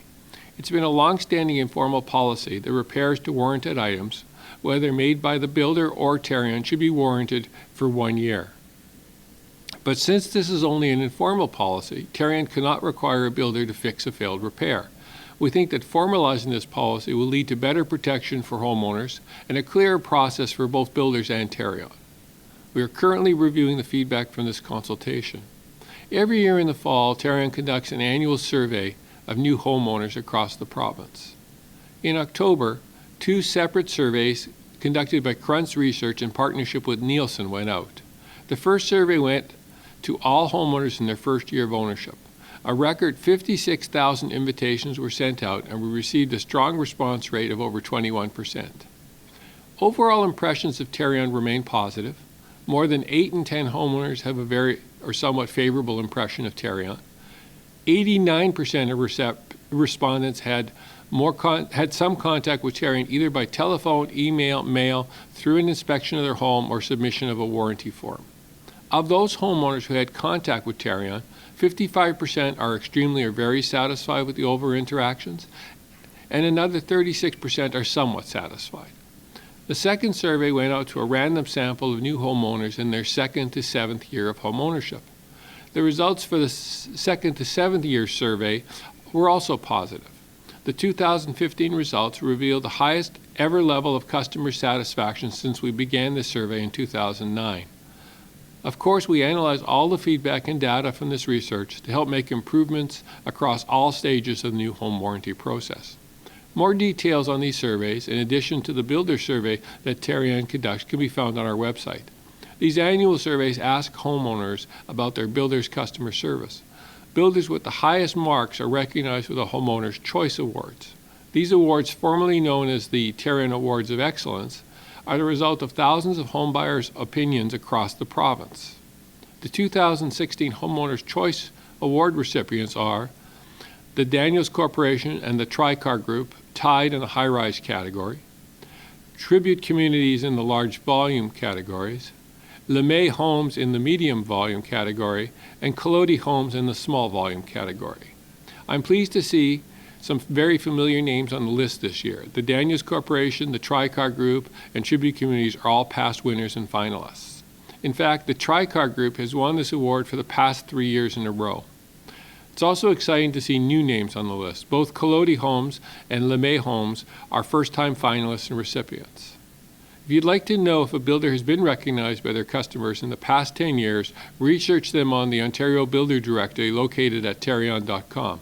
It's been a long-standing informal policy that repairs to warranted items, whether made by the builder or Tarion, should be warranted for 1 year. But since this is only an informal policy, Tarion cannot require a builder to fix a failed repair. We think that formalizing this policy will lead to better protection for homeowners and a clearer process for both builders and Tarion. We are currently reviewing the feedback from this consultation. Every year in the fall, Tarion conducts an annual survey of new homeowners across the province. In October, 2 separate surveys conducted by Crunch Research in partnership with Nielsen went out. The first survey went to all homeowners in their first year of ownership. A record 56,000 invitations were sent out, and we received a strong response rate of over 21%. Overall impressions of Tarion remain positive. More than 8 in 10 homeowners have a very or somewhat favorable impression of Tarion. 89% of respondents had some contact with Tarion, either by telephone, email, mail, through an inspection of their home or submission of a warranty form. Of those homeowners who had contact with Tarion, 55% are extremely or very satisfied with the overall interactions, and another 36% are somewhat satisfied. The second survey went out to a random sample of new homeowners in their second to seventh year of homeownership. The results for the second to seventh year survey were also positive. The 2015 results revealed the highest ever level of customer satisfaction since we began this survey in 2009. Of course, we analyzed all the feedback and data from this research to help make improvements across all stages of the new home warranty process. More details on these surveys, in addition to the builder survey that Tarion conducts, can be found on our website. These annual surveys ask homeowners about their builder's customer service. Builders with the highest marks are recognized with the Homeowners' Choice Awards. These awards, formerly known as the Tarion Awards of Excellence, are the result of thousands of homebuyers' opinions across the province. The 2016 Homeowners' Choice Award recipients are the Daniels Corporation and the Tricar Group, tied in the high-rise category, Tribute Communities in the large volume categories, LeMay Homes in the medium volume category, and Collodi Homes in the small volume category. I'm pleased to see some very familiar names on the list this year. The Daniels Corporation, the Tricar Group, and Tribute Communities are all past winners and finalists. In fact, the Tricar Group has won this award for the past 3 years in a row. It's also exciting to see new names on the list. Both Collodi Homes and LeMay Homes are first-time finalists and recipients. If you'd like to know if a builder has been recognized by their customers in the past 10 years, research them on the Ontario Builder Directory located at tarion.com.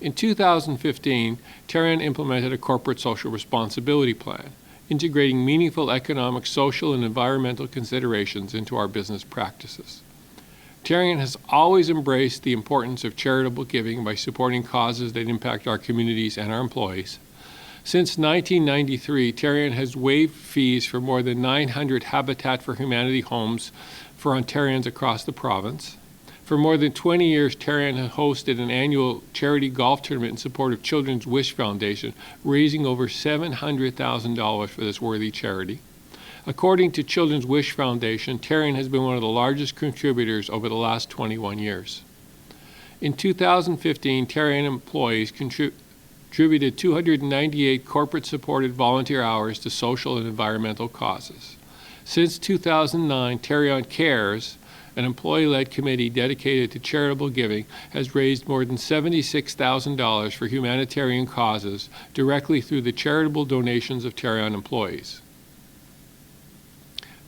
In 2015, Tarion implemented a corporate social responsibility plan, integrating meaningful economic, social, and environmental considerations into our business practices. Tarion has always embraced the importance of charitable giving by supporting causes that impact our communities and our employees. Since 1993, Tarion has waived fees for more than 900 Habitat for Humanity homes for Ontarians across the province. For more than 20 years, Tarion has hosted an annual charity golf tournament in support of Children's Wish Foundation, raising over $700,000 for this worthy charity. According to Children's Wish Foundation, Tarion has been one of the largest contributors over the last 21 years. In 2015, Tarion employees contributed 298 corporate-supported volunteer hours to social and environmental causes. Since 2009, Tarion Cares, an employee-led committee dedicated to charitable giving, has raised more than $76,000 for humanitarian causes directly through the charitable donations of Tarion employees.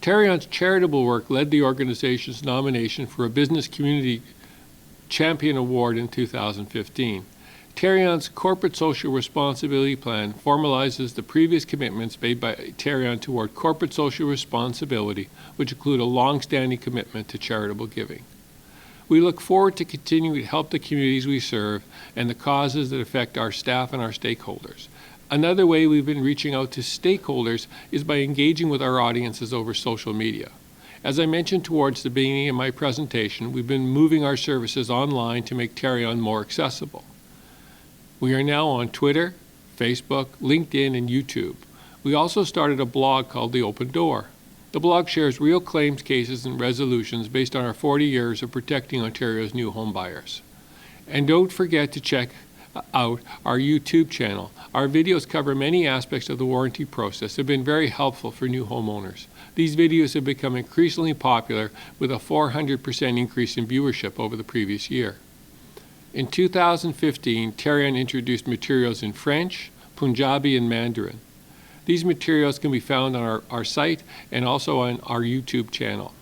Tarion's charitable work led the organization's nomination for a Business Community Champion Award in 2015. Tarion's Corporate Social Responsibility Plan formalizes the previous commitments made by Tarion toward corporate social responsibility, which include a long-standing commitment to charitable giving. We look forward to continuing to help the communities we serve and the causes that affect our staff and our stakeholders. Another way we've been reaching out to stakeholders is by engaging with our audiences over social media. As I mentioned towards the beginning of my presentation, we've been moving our services online to make Tarion more accessible. We are now on Twitter, Facebook, LinkedIn, and YouTube. We also started a blog called The Open Door. The blog shares real claims cases and resolutions based on our 40 years of protecting Ontario's new home buyers. And don't forget to check out our YouTube channel. Our videos cover many aspects of the warranty process. They've been very helpful for new homeowners. These videos have become increasingly popular with a 400% increase in viewership over the previous year. In 2015, Tarion introduced materials in French, Punjabi, and Mandarin. These materials can be found on our site and also on our YouTube channel.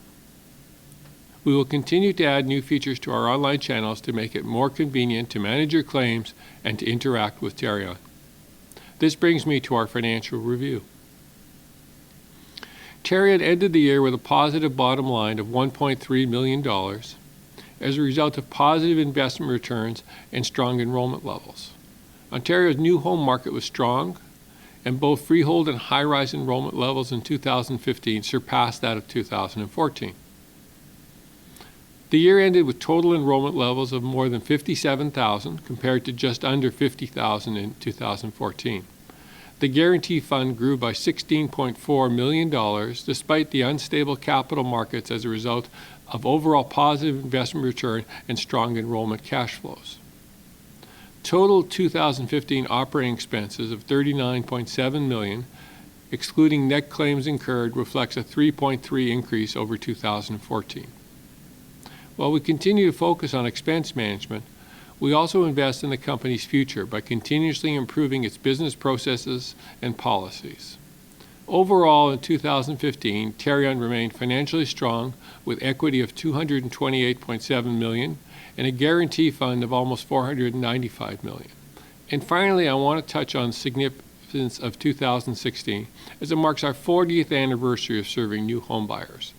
We will continue to add new features to our online channels to make it more convenient to manage your claims and to interact with Tarion. This brings me to our financial review. Tarion ended the year with a positive bottom line of $1.3 million as a result of positive investment returns and strong enrollment levels. Ontario's new home market was strong, and both freehold and high-rise enrollment levels in 2015 surpassed that of 2014. The year ended with total enrollment levels of more than 57,000 compared to just under 50,000 in 2014. The Guarantee Fund grew by $16.4 million despite the unstable capital markets as a result of overall positive investment return and strong enrollment cash flows. Total 2015 operating expenses of $39.7 million excluding net claims incurred, reflects a 3.3 increase over 2014. While we continue to focus on expense management, we also invest in the company's future by continuously improving its business processes and policies. Overall, in 2015, Tarion remained financially strong with equity of $228.7 million and a guarantee fund of almost $495 million. And finally, I want to touch on significance of 2016 as it marks our 40th anniversary of serving new home buyers.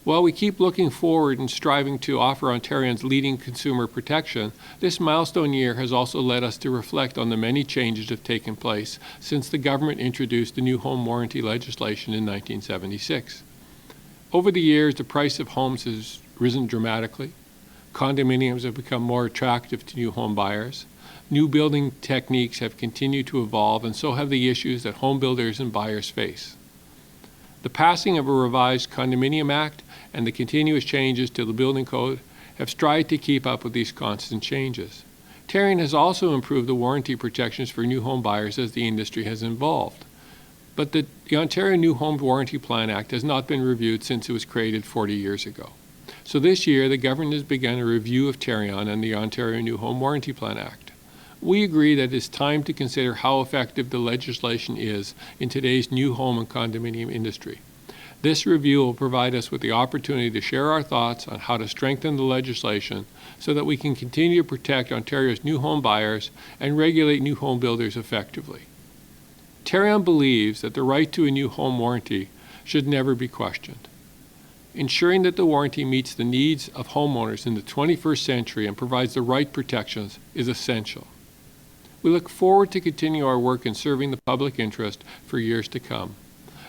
While we keep looking forward and striving to offer Ontarians leading consumer protection, this milestone year has also led us to reflect on the many changes that have taken place since the government introduced the new home warranty legislation in 1976. Over the years, the price of homes has risen dramatically. Condominiums have become more attractive to new home buyers. New building techniques have continued to evolve, and so have the issues that home builders and buyers face. The passing of a revised Condominium Act and the continuous changes to the building code have strived to keep up with these constant changes. Tarion has also improved the warranty protections for new home buyers as the industry has evolved. But the Ontario New Home Warranty Plan Act has not been reviewed since it was created 40 years ago. So this year, the government has begun a review of Tarion and the Ontario New Home Warranty Plan Act. We agree that it is time to consider how effective the legislation is in today's new home and condominium industry. This review will provide us with the opportunity to share our thoughts on how to strengthen the legislation so that we can continue to protect Ontario's new home buyers and regulate new home builders effectively. Tarion believes that the right to a new home warranty should never be questioned. Ensuring that the warranty meets the needs of homeowners in the 21st century and provides the right protections is essential. We look forward to continue our work in serving the public interest for years to come.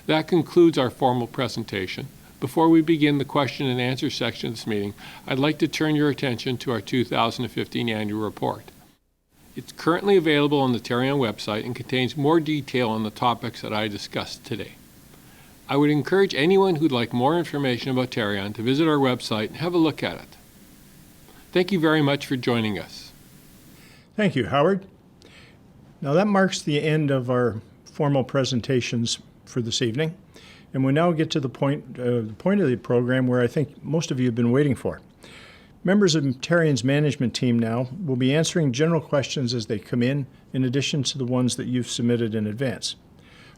That concludes our formal presentation. Before we begin the question and answer section of this meeting, I'd like to turn your attention to our 2015 annual report. It's currently available on the Tarion website and contains more detail on the topics that I discussed today. I would encourage anyone who'd like more information about Tarion to visit our website and have a look at it. Thank you very much for joining us. Thank you, Howard. Now that marks the end of our formal presentations for this evening, and we now get to the point of the program where I think most of you have been waiting for. Members of Tarion's management team now will be answering general questions as they come in addition to the ones that you've submitted in advance.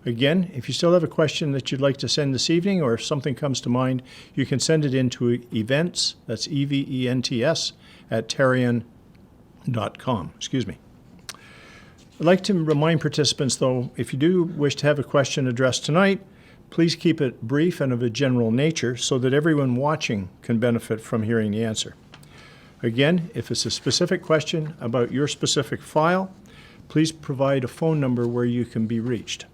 Again, if you still have a question that you'd like to send this evening, or if something comes to mind, you can send it in to events, that's EVENTS, at tarion.com. I'd like to remind participants, though, if you do wish to have a question addressed tonight, please keep it brief and of a general nature so that everyone watching can benefit from hearing the answer. Again, if it's a specific question about your specific file, please provide a phone number where you can be reached.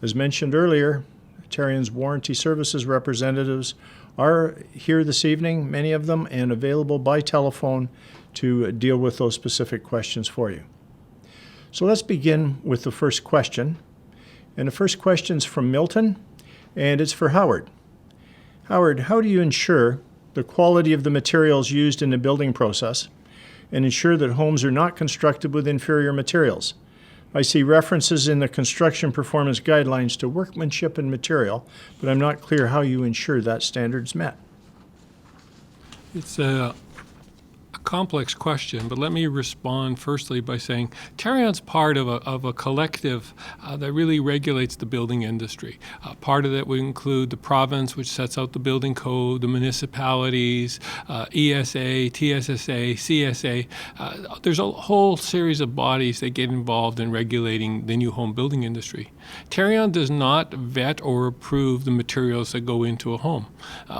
As mentioned earlier, Tarion's warranty services representatives are here this evening, many of them, and available by telephone to deal with those specific questions for you. So let's begin with the first question. And the first question is from Milton, and it's for Howard. Howard, how do you ensure the quality of the materials used in the building process and ensure that homes are not constructed with inferior materials? I see references in the construction performance guidelines to workmanship and material, but I'm not clear how you ensure that standard's met. It's a complex question, but let me respond firstly by saying Tarion's part of a collective that really regulates the building industry. Part of that would include the province, which sets out the building code, the municipalities, ESA, TSSA, CSA. There's a whole series of bodies that get involved in regulating the new home building industry. Tarion does not vet or approve the materials that go into a home.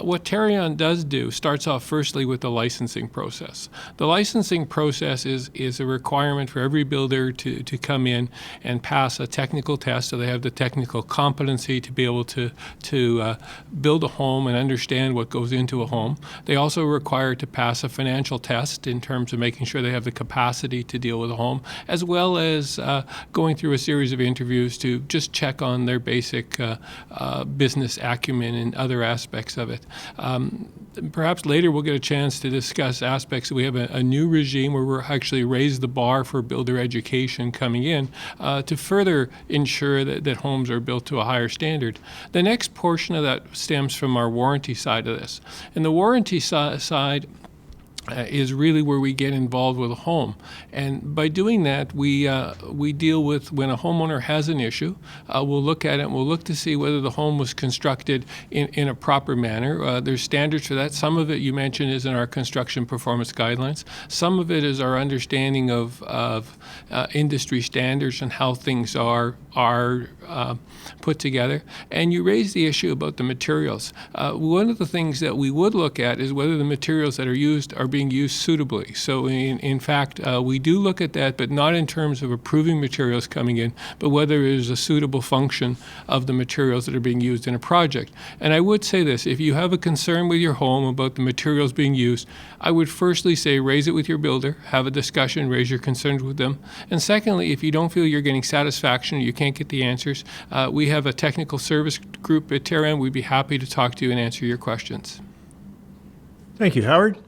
What Tarion does do starts off firstly with the licensing process. The licensing process is a requirement for every builder to come in and pass a technical test, so they have the technical competency to be able to build a home and understand what goes into a home. They also require to pass a financial test in terms of making sure they have the capacity to deal with a home, as well as going through a series of interviews to just check on their basic business acumen and other aspects of it. Perhaps later we'll get a chance to discuss aspects. We have a new regime where we're actually raised the bar for builder education coming in to further ensure that homes are built to a higher standard. The next portion of that stems from our warranty side of this. And the warranty side is really where we get involved with a home. And by doing that, we deal with when a homeowner has an issue, we'll look at it and we'll look to see whether the home was constructed in a proper manner. There's standards for that. Some of it you mentioned is in our construction performance guidelines. Some of it is our understanding of industry standards and how things are put together. And you raise the issue about the materials. One of the things that we would look at is whether the materials that are used are being used suitably. So in fact, we do look at that, but not in terms of approving materials coming in, but whether it is a suitable function of the materials that are being used in a project. And I would say this, if you have a concern with your home about the materials being used, I would firstly say raise it with your builder, have a discussion, raise your concerns with them. And secondly, if you don't feel you're getting satisfaction or you can't get the answers, we have a technical service group at Tarion. We'd be happy to talk to you and answer your questions. Thank you, Howard.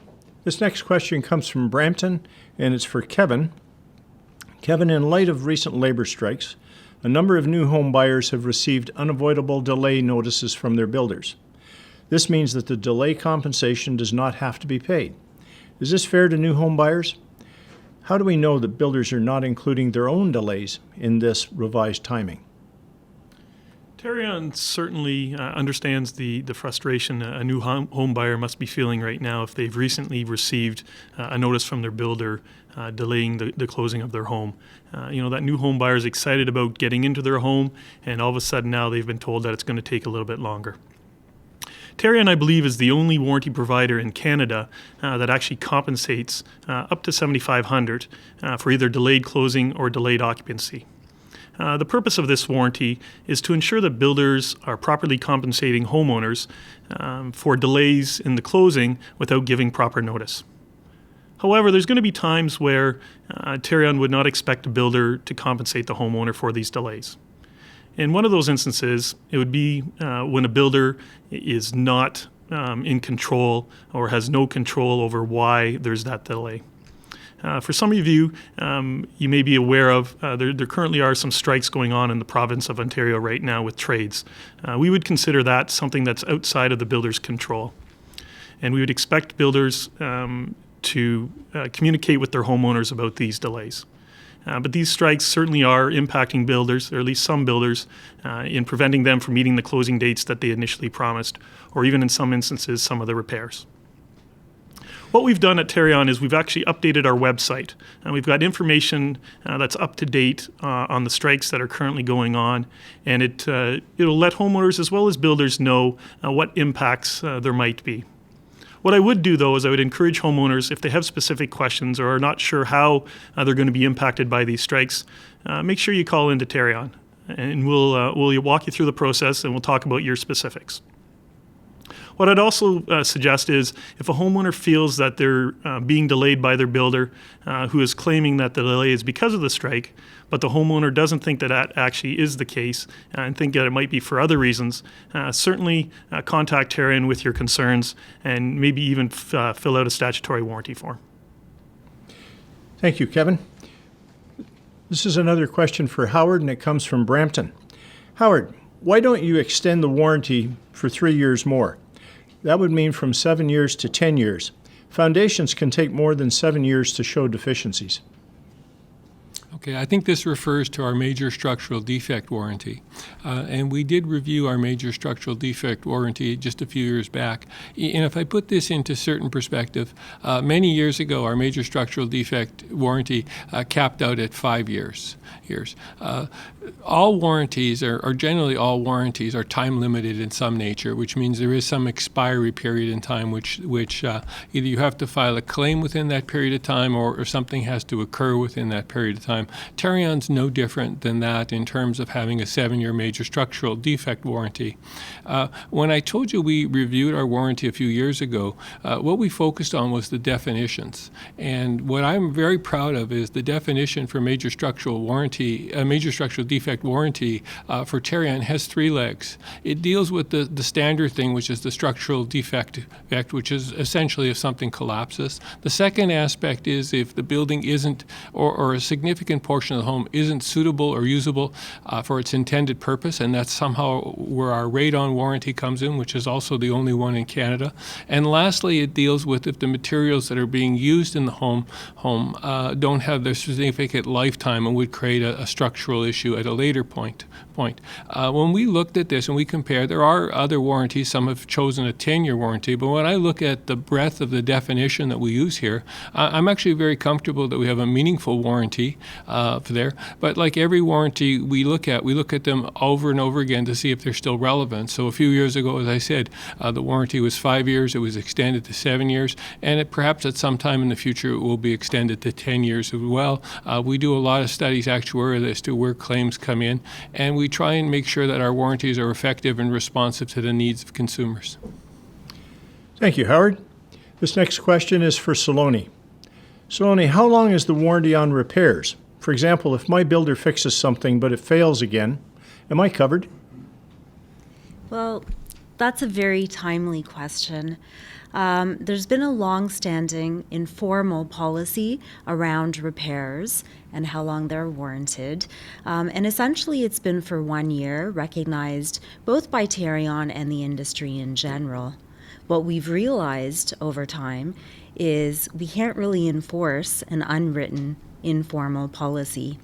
This next question comes from Brampton, and it's for Kevin. Kevin, in light of recent labor strikes, a number of new home buyers have received unavoidable delay notices from their builders. This means that the delay compensation does not have to be paid. Is this fair to new home buyers? How do we know that builders are not including their own delays in this revised timing? Tarion certainly understands the frustration a new home buyer must be feeling right now if they've recently received a notice from their builder delaying the closing of their home. That new home buyer is excited about getting into their home, and all of a sudden now they've been told that it's going to take a little bit longer. Tarion, I believe, is the only warranty provider in Canada that actually compensates up to $7,500 for either delayed closing or delayed occupancy. The purpose of this warranty is to ensure that builders are properly compensating homeowners for delays in the closing without giving proper notice. However, there's going to be times where Tarion would not expect a builder to compensate the homeowner for these delays. In one of those instances, it would be when a builder is not in control or has no control over why there's that delay. For some of you, you may be aware of, there currently are some strikes going on in the province of Ontario right now with trades. We would consider that something that's outside of the builder's control. And we would expect builders to communicate with their homeowners about these delays. But these strikes certainly are impacting builders, or at least some builders, in preventing them from meeting the closing dates that they initially promised, or even in some instances, some of the repairs. What we've done at Tarion is we've actually updated our website, and we've got information that's up to date on the strikes that are currently going on, and it'll let homeowners as well as builders know what impacts there might be. What I would do, though, is I would encourage homeowners, if they have specific questions or are not sure how they're going to be impacted by these strikes, make sure you call into Tarion, and we'll walk you through the process and we'll talk about your specifics. What I'd also suggest is if a homeowner feels that they're being delayed by their builder who is claiming that the delay is because of the strike, but the homeowner doesn't think that actually is the case and think that it might be for other reasons, certainly contact Tarion with your concerns and maybe even fill out a statutory warranty form. Thank you, Kevin. This is another question for Howard, and it comes from Brampton. Howard, why don't you extend the warranty for 3 years more? That would mean from 7 years to 10 years. Foundations can take more than 7 years to show deficiencies. Okay, I think this refers to our major structural defect warranty. And we did review our major structural defect warranty just a few years back. And if I put this into certain perspective, many years ago, our major structural defect warranty capped out at 5 years. All warranties, or generally all warranties, are time limited in some nature, which means there is some expiry period in time which either you have to file a claim within that period of time or something has to occur within that period of time. Tarion's no different than that in terms of having a 7-year major structural defect warranty. When I told you we reviewed our warranty a few years ago, what we focused on was the definitions. And what I'm very proud of is the definition for major structural warranty, major structural defect warranty for Tarion has three legs. It deals with the standard thing, which is the structural defect, which is essentially if something collapses. The second aspect is if the building isn't, or a significant portion of the home isn't suitable or usable for its intended purpose, and that's somehow where our radon warranty comes in, which is also the only one in Canada. And lastly, it deals with if the materials that are being used in the home don't have their significant lifetime and would create a structural issue at a later point. When we looked at this and we compared, there are other warranties. Some have chosen a 10-year warranty, but when I look at the breadth of the definition that we use here, I'm actually very comfortable that we have a meaningful warranty for there. But like every warranty we look at them over and over again to see if they're still relevant. So a few years ago, as I said, the warranty was 5 years. It was extended to 7 years, and perhaps at some time in the future it will be extended to 10 years as well. We do a lot of studies actuarially as to where claims come in, and we try and make sure that our warranties are effective and responsive to the needs of consumers. Thank you, Howard. This next question is for Saloni. Saloni, how long is the warranty on repairs? For example, if my builder fixes something but it fails again, am I covered? Well, that's a very timely question. There's been a long-standing informal policy around repairs and how long they're warranted. And essentially it's been for 1 year, recognized both by Tarion and the industry in general. What we've realized over time is we can't really enforce an unwritten informal policy.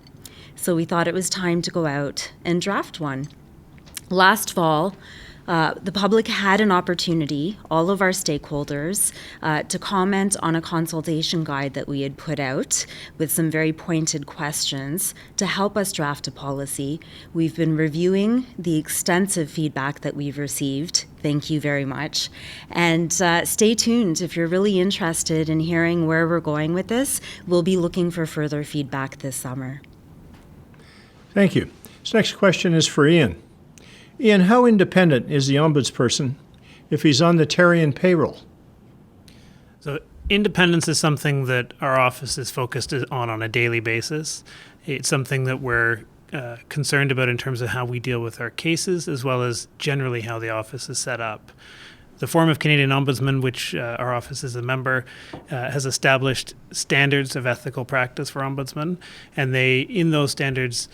So we thought it was time to go out and draft one. Last fall, the public had an opportunity, all of our stakeholders, to comment on a consultation guide that we had put out with some very pointed questions to help us draft a policy. We've been reviewing the extensive feedback that we've received. Thank you very much. And stay tuned if you're really interested in hearing where we're going with this. We'll be looking for further feedback this summer. Thank you. This next question is for Ian. Ian, how independent is the Ombudsperson if he's on the Tarion payroll? So independence is something that our office is focused on a daily basis. It's something that we're concerned about in terms of how we deal with our cases, as well as generally how the office is set up. The Forum of Canadian Ombudsmen, which our office is a member, has established standards of ethical practice for ombudsmen, and they, in those standards,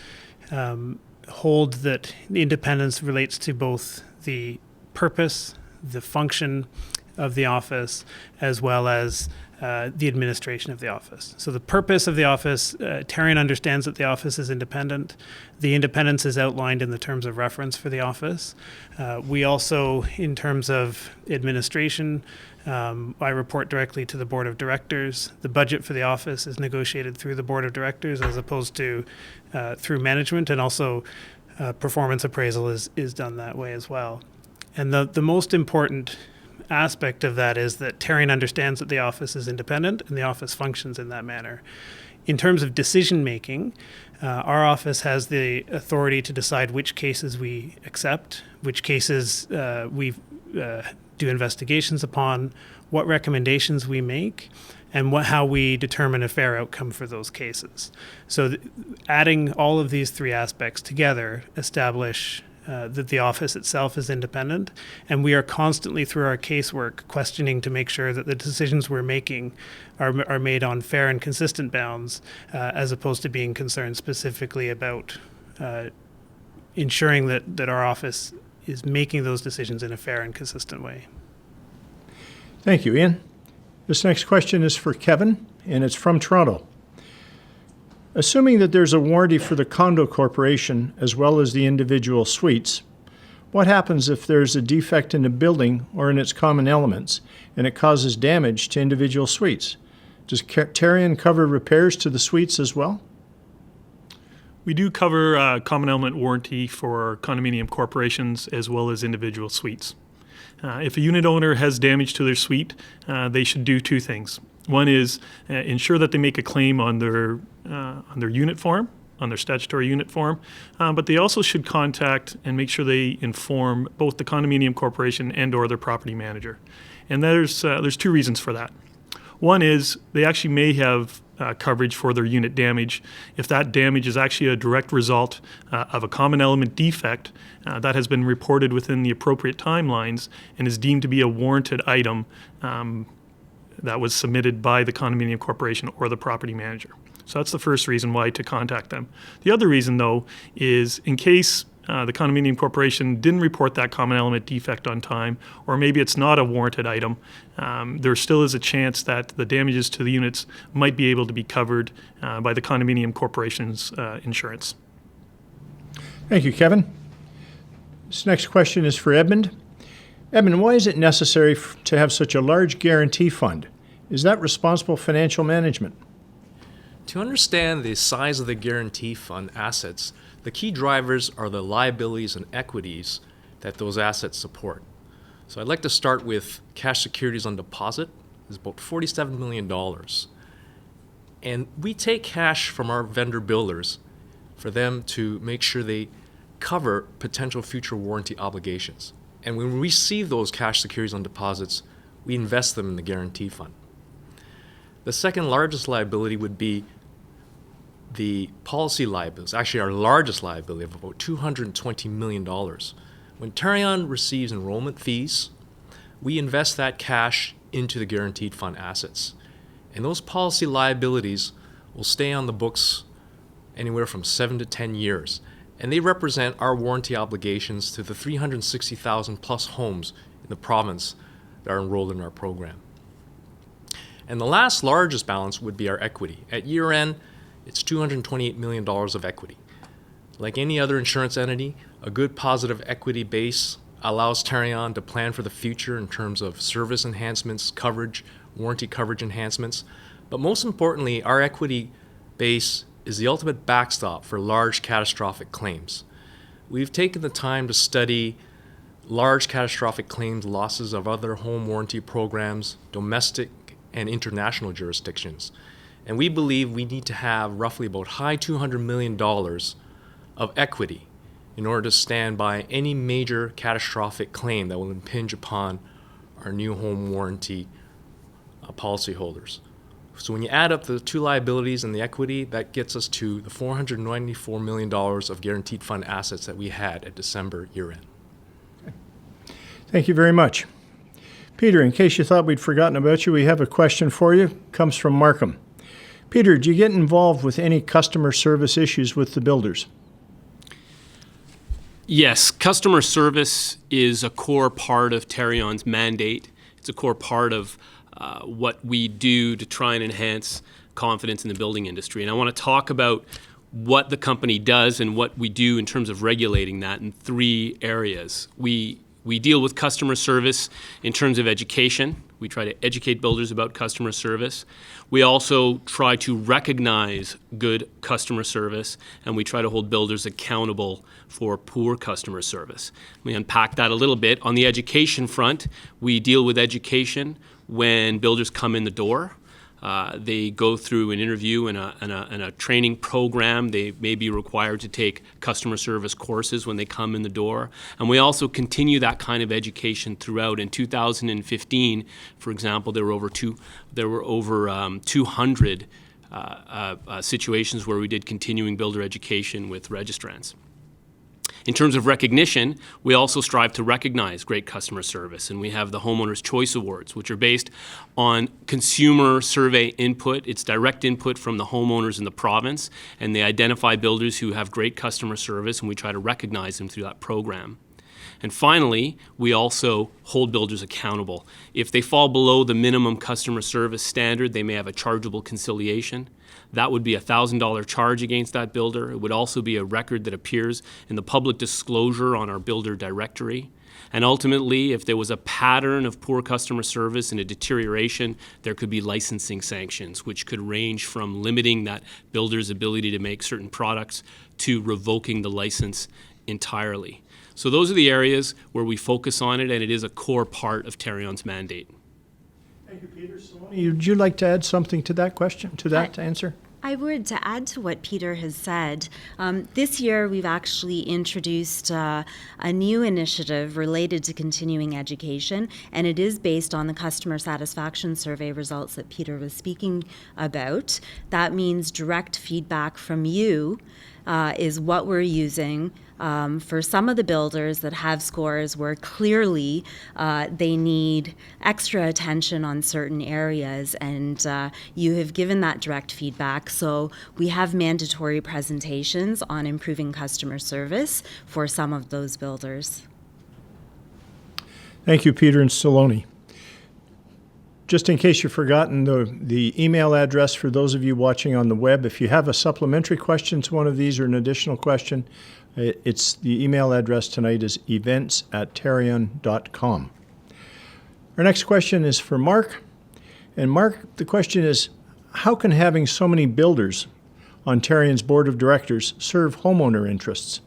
hold that independence relates to both the purpose, the function of the office, as well as the administration of the office. So the purpose of the office, Tarion understands that the office is independent. The independence is outlined in the terms of reference for the office. We also, in terms of administration, I report directly to the board of directors. The budget for the office is negotiated through the board of directors as opposed to through management, and also performance appraisal is done that way as well. And the most important aspect of that is that Tarion understands that the office is independent and the office functions in that manner. In terms of decision making, our office has the authority to decide which cases we accept, which cases we do investigations upon, what recommendations we make, and how we determine a fair outcome for those cases. So adding all of these three aspects together establish that the office itself is independent, and we are constantly through our casework questioning to make sure that the decisions we're making are made on fair and consistent bounds, as opposed to being concerned specifically about ensuring that our office is making those decisions in a fair and consistent way. Thank you, Ian. This next question is for Kevin, and it's from Toronto. Assuming that there's a warranty for the condo corporation as well as the individual suites, what happens if there's a defect in the building or in its common elements and it causes damage to individual suites? Does Tarion cover repairs to the suites as well? We do cover common element warranty for condominium corporations as well as individual suites. If a unit owner has damage to their suite, they should do two things. One is ensure that they make a claim on their unit form, on their statutory unit form, but they also should contact and make sure they inform both the condominium corporation and or their property manager. And there's two reasons for that. One is they actually may have coverage for their unit damage if that damage is actually a direct result of a common element defect that has been reported within the appropriate timelines and is deemed to be a warranted item that was submitted by the condominium corporation or the property manager. So that's the first reason why to contact them. The other reason, though, is in case the condominium corporation didn't report that common element defect on time, or maybe it's not a warranted item, there still is a chance that the damages to the units might be able to be covered by the condominium corporation's insurance. Thank you, Kevin. This next question is for Edmund. Edmund, why is it necessary to have such a large guarantee fund? Is that responsible financial management? To understand the size of the guarantee fund assets, the key drivers are the liabilities and equities that those assets support. So I'd like to start with cash securities on deposit. It's about $47 million. And we take cash from our vendor builders for them to make sure they cover potential future warranty obligations. And when we receive those cash securities on deposits, we invest them in the guarantee fund. The second largest liability would be the policy liabilities, actually our largest liability of about $220 million. When Tarion receives enrollment fees, we invest that cash into the guaranteed fund assets. And those policy liabilities will stay on the books anywhere from 7 to 10 years. And they represent our warranty obligations to the 360,000 plus homes in the province that are enrolled in our program. And the last largest balance would be our equity. At year end, it's $228 million of equity. Like any other insurance entity, a good positive equity base allows Tarion to plan for the future in terms of service enhancements, coverage, warranty coverage enhancements. But most importantly, our equity base is the ultimate backstop for large catastrophic claims. We've taken the time to study large catastrophic claims losses of other home warranty programs, domestic and international jurisdictions. And we believe we need to have roughly about high $200 million of equity in order to stand by any major catastrophic claim that will impinge upon our new home warranty policyholders. So when you add up the two liabilities and the equity, that gets us to the $494 million of guaranteed fund assets that we had at December year end. Thank you very much. Peter, in case you thought we'd forgotten about you, we have a question for you. It comes from Markham. Peter, do you get involved with any customer service issues with the builders? Yes, customer service is a core part of Tarion's mandate. It's a core part of what we do to try and enhance confidence in the building industry. And I want to talk about what the company does and what we do in terms of regulating that in three areas. We deal with customer service in terms of education. We try to educate builders about customer service. We also try to recognize good customer service, and we try to hold builders accountable for poor customer service. We unpack that a little bit. On the education front, we deal with education when builders come in the door. They go through an interview and a training program. They may be required to take customer service courses when they come in the door. And we also continue that kind of education throughout. In 2015, for example, there were over 200 situations where we did continuing builder education with registrants. In terms of recognition, we also strive to recognize great customer service, and we have the Homeowners' Choice Awards, which are based on consumer survey input. It's direct input from the homeowners in the province, and they identify builders who have great customer service, and we try to recognize them through that program. And finally, we also hold builders accountable. If they fall below the minimum customer service standard, they may have a chargeable conciliation. That would be a $1,000 charge against that builder. It would also be a record that appears in the public disclosure on our builder directory. And ultimately, if there was a pattern of poor customer service and a deterioration, there could be licensing sanctions, which could range from limiting that builder's ability to make certain products to revoking the license entirely. So those are the areas where we focus on it, and it is a core part of Tarion's mandate. Thank you, Peter. Saloni, would you like to add something to that question, to that answer? I would, to add to what Peter has said, this year we've actually introduced a new initiative related to continuing education, and it is based on the customer satisfaction survey results that Peter was speaking about. That means direct feedback from you is what we're using for some of the builders that have scores where clearly they need extra attention on certain areas, and you have given that direct feedback. So we have mandatory presentations on improving customer service for some of those builders. Thank you, Peter and Saloni. Just in case you've forgotten, the email address for those of you watching on the web, if you have a supplementary question to one of these or an additional question, it's the email address tonight is events@tarion.com. Our next question is for Mark. And Mark, the question is, how can having so many builders on Tarion's board of directors serve homeowner interests?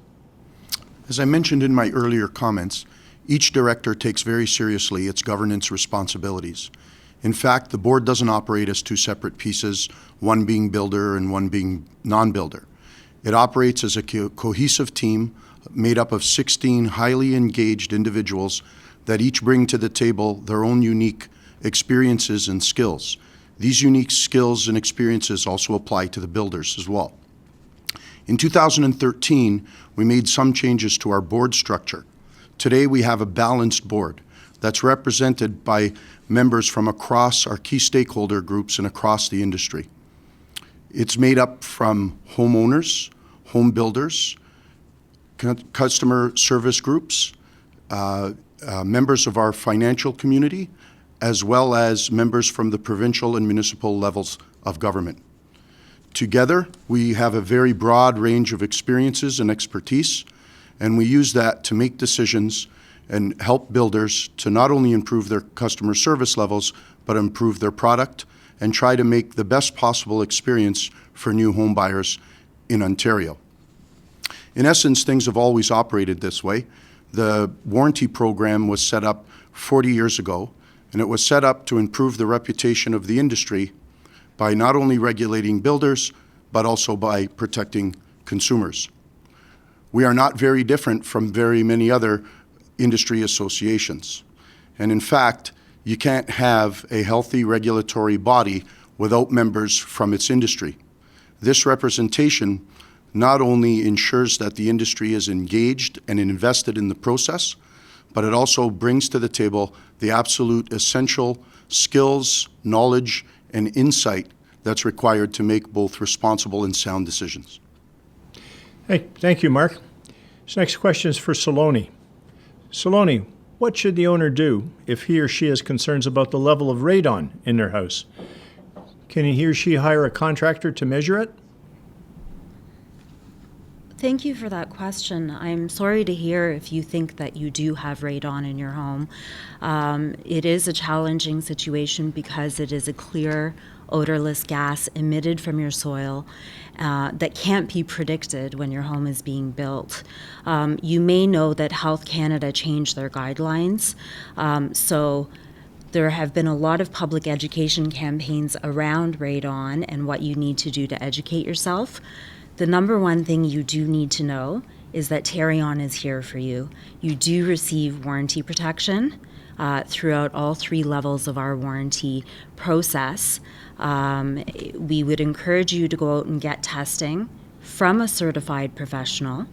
As I mentioned in my earlier comments, each director takes very seriously its governance responsibilities. In fact, the board doesn't operate as two separate pieces, one being builder and one being non-builder. It operates as a cohesive team made up of 16 highly engaged individuals that each bring to the table their own unique experiences and skills. These unique skills and experiences also apply to the builders as well. In 2013, we made some changes to our board structure. Today, we have a balanced board that's represented by members from across our key stakeholder groups and across the industry. It's made up from homeowners, home builders, customer service groups, members of our financial community, as well as members from the provincial and municipal levels of government. Together, we have a very broad range of experiences and expertise, and we use that to make decisions and help builders to not only improve their customer service levels, but improve their product and try to make the best possible experience for new home buyers in Ontario. In essence, things have always operated this way. The warranty program was set up 40 years ago, and it was set up to improve the reputation of the industry by not only regulating builders, but also by protecting consumers. We are not very different from very many other industry associations. And in fact, you can't have a healthy regulatory body without members from its industry. This representation not only ensures that the industry is engaged and invested in the process, but it also brings to the table the absolute essential skills, knowledge, and insight that's required to make both responsible and sound decisions. Hey, thank you, Mark. This next question is for Saloni. Saloni, what should the owner do if he or she has concerns about the level of radon in their house? Can he or she hire a contractor to measure it? Thank you for that question. I'm sorry to hear if you think that you do have radon in your home. It is a challenging situation because it is a clear, odorless gas emitted from your soil that can't be predicted when your home is being built. You may know that Health Canada changed their guidelines, so there have been a lot of public education campaigns around radon and what you need to do to educate yourself. The number one thing you do need to know is that Tarion is here for you. You do receive warranty protection throughout all 3 levels of our warranty process. We would encourage you to go out and get testing from a certified professional.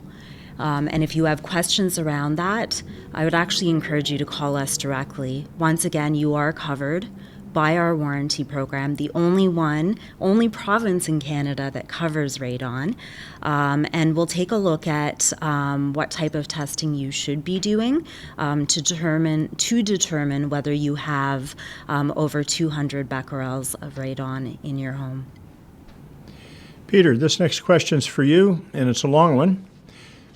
And if you have questions around that, I would actually encourage you to call us directly. Once again, you are covered by our warranty program, the only province in Canada that covers radon. And we'll take a look at what type of testing you should be doing to determine whether you have over 200 becquerels of radon in your home. Peter, this next question's for you, and it's a long one.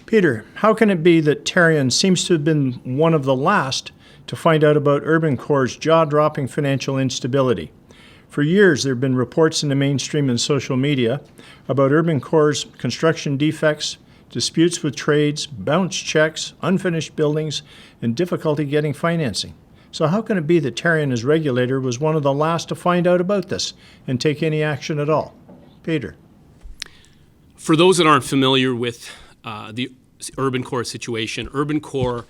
Peter, how can it be that Tarion seems to have been one of the last to find out about Urban Corps' jaw-dropping financial instability? For years, there have been reports in the mainstream and social media about Urban Corps' construction defects, disputes with trades, bounced checks, unfinished buildings, and difficulty getting financing. So how can it be that Tarion as regulator was one of the last to find out about this and take any action at all? Peter. For those that aren't familiar with the Urban Core situation, Urban Core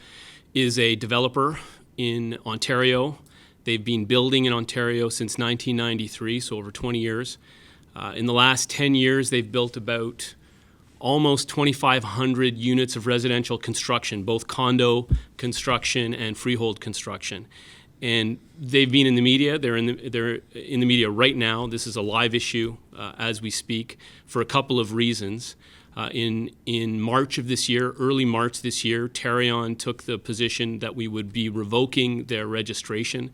is a developer in Ontario. They've been building in Ontario since 1993, so over 20 years. In the last 10 years, they've built about almost 2,500 units of residential construction, both condo construction and freehold construction. And they've been in the media. They're in the media right now. This is a live issue as we speak for a couple of reasons. In March of this year, early March this year, Tarion took the position that we would be revoking their registration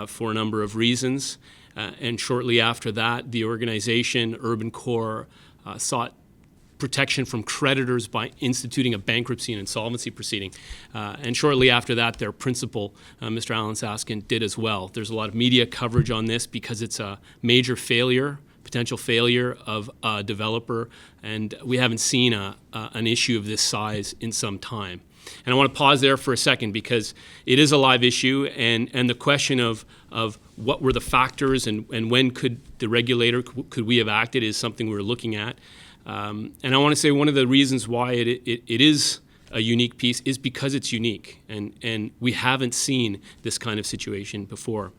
for a number of reasons. And shortly after that, the organization, Urban Core, sought protection from creditors by instituting a bankruptcy and insolvency proceeding. And shortly after that, their principal, Mr. Alan Saskin, did as well. There's a lot of media coverage on this because it's a major failure, potential failure of a developer, and we haven't seen an issue of this size in some time. And I want to pause there for a second because it is a live issue, and the question of what were the factors and when could the regulator, could we have acted, is something we're looking at. And I want to say one of the reasons why it is a unique piece is because it's unique, and we haven't seen this kind of situation before.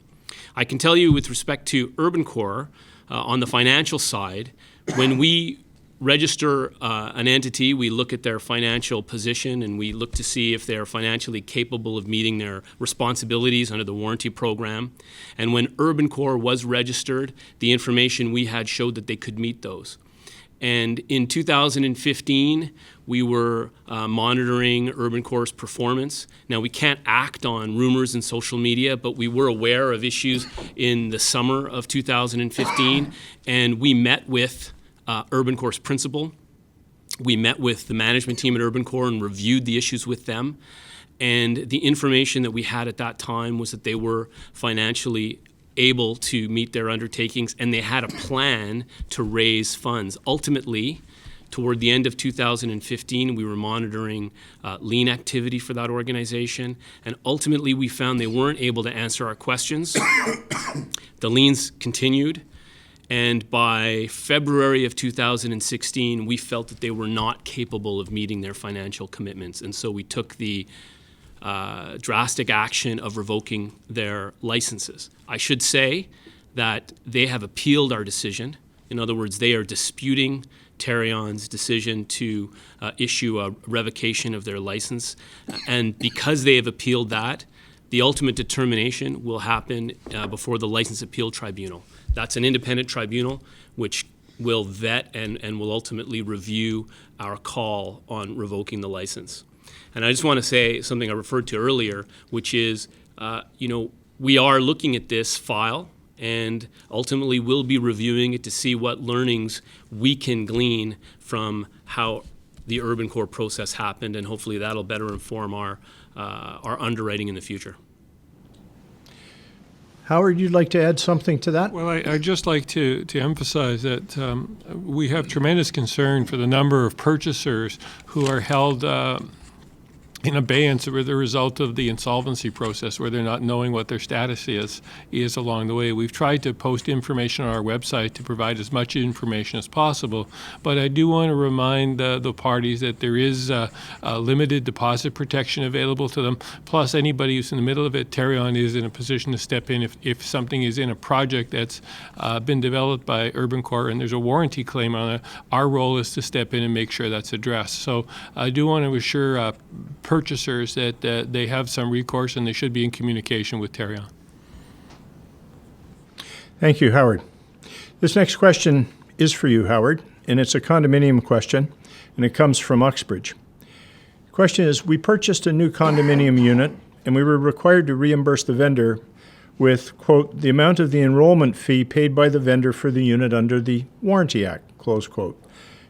I can tell you with respect to Urban Core, on the financial side, when we register an entity, we look at their financial position and we look to see if they're financially capable of meeting their responsibilities under the warranty program. And when Urban Core was registered, the information we had showed that they could meet those. And in 2015, we were monitoring Urban Core's performance. Now, we can't act on rumors in social media, but we were aware of issues in the summer of 2015, and we met with Urban Core's principal. We met with the management team at Urban Core and reviewed the issues with them. And the information that we had at that time was that they were financially able to meet their undertakings, and they had a plan to raise funds. Ultimately, toward the end of 2015, we were monitoring lien activity for that organization, and ultimately we found they weren't able to answer our questions. The liens continued, and by February of 2016, we felt that they were not capable of meeting their financial commitments, and so we took the drastic action of revoking their licenses. I should say that they have appealed our decision. In other words, they are disputing Tarion's decision to issue a revocation of their license. And because they have appealed that, the ultimate determination will happen before the License Appeal Tribunal. That's an independent tribunal which will vet and will ultimately review our call on revoking the license. And I just want to say something I referred to earlier, which is, we are looking at this file and ultimately we'll be reviewing it to see what learnings we can glean from how the Urban Core process happened, and hopefully that'll better inform our underwriting in the future. Howard, you'd like to add something to that? Well, I'd just like to emphasize that we have tremendous concern for the number of purchasers who are held in abeyance with the result of the insolvency process, where they're not knowing what their status is along the way. We've tried to post information on our website to provide as much information as possible, but I do want to remind the parties that there is a limited deposit protection available to them. Plus, anybody who's in the middle of it, Tarion is in a position to step in if something is in a project that's been developed by Urban Core and there's a warranty claim on it. Our role is to step in and make sure that's addressed. So I do want to assure purchasers that they have some recourse and they should be in communication with Tarion. Thank you, Howard. This next question is for you, Howard, and it's a condominium question, and it comes from Uxbridge. The question is, we purchased a new condominium unit, and we were required to reimburse the vendor with, quote, the amount of the enrollment fee paid by the vendor for the unit under the Warranty Act, close quote.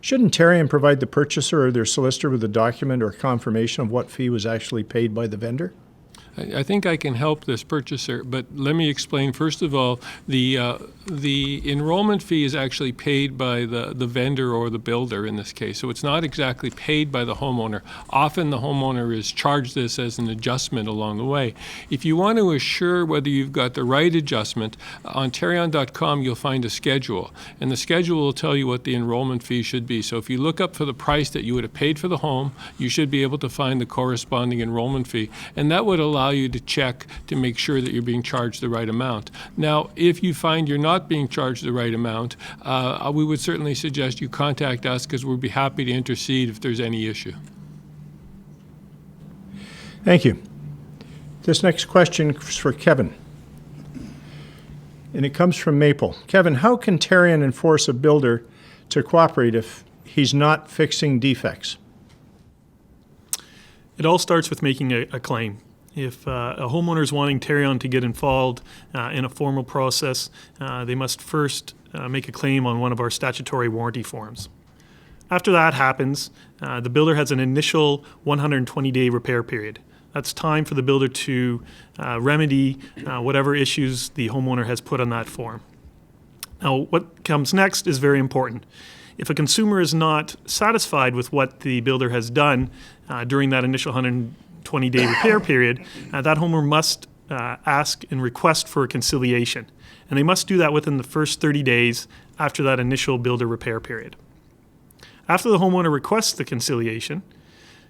Shouldn't Tarion provide the purchaser or their solicitor with a document or confirmation of what fee was actually paid by the vendor? I think I can help this purchaser, but let me explain. First of all, the enrollment fee is actually paid by the vendor or the builder in this case, so it's not exactly paid by the homeowner. Often the homeowner is charged this as an adjustment along the way. If you want to assure whether you've got the right adjustment, on Tarion.com you'll find a schedule, and the schedule will tell you what the enrollment fee should be. So if you look up for the price that you would have paid for the home, you should be able to find the corresponding enrollment fee, and that would allow you to check to make sure that you're being charged the right amount. Now, if you find you're not being charged the right amount, we would certainly suggest you contact us, because we'd be happy to intercede if there's any issue. Thank you. This next question is for Kevin, and it comes from Maple. Kevin, how can Tarion enforce a builder to cooperate if he's not fixing defects? It all starts with making a claim. If a homeowner is wanting Tarion to get involved in a formal process, they must first make a claim on one of our statutory warranty forms. After that happens, the builder has an initial 120-day repair period. That's time for the builder to remedy whatever issues the homeowner has put on that form. Now, what comes next is very important. If a consumer is not satisfied with what the builder has done during that initial 120-day repair period, that homeowner must ask and request for a conciliation. And they must do that within the first 30 days after that initial builder repair period. After the homeowner requests the conciliation,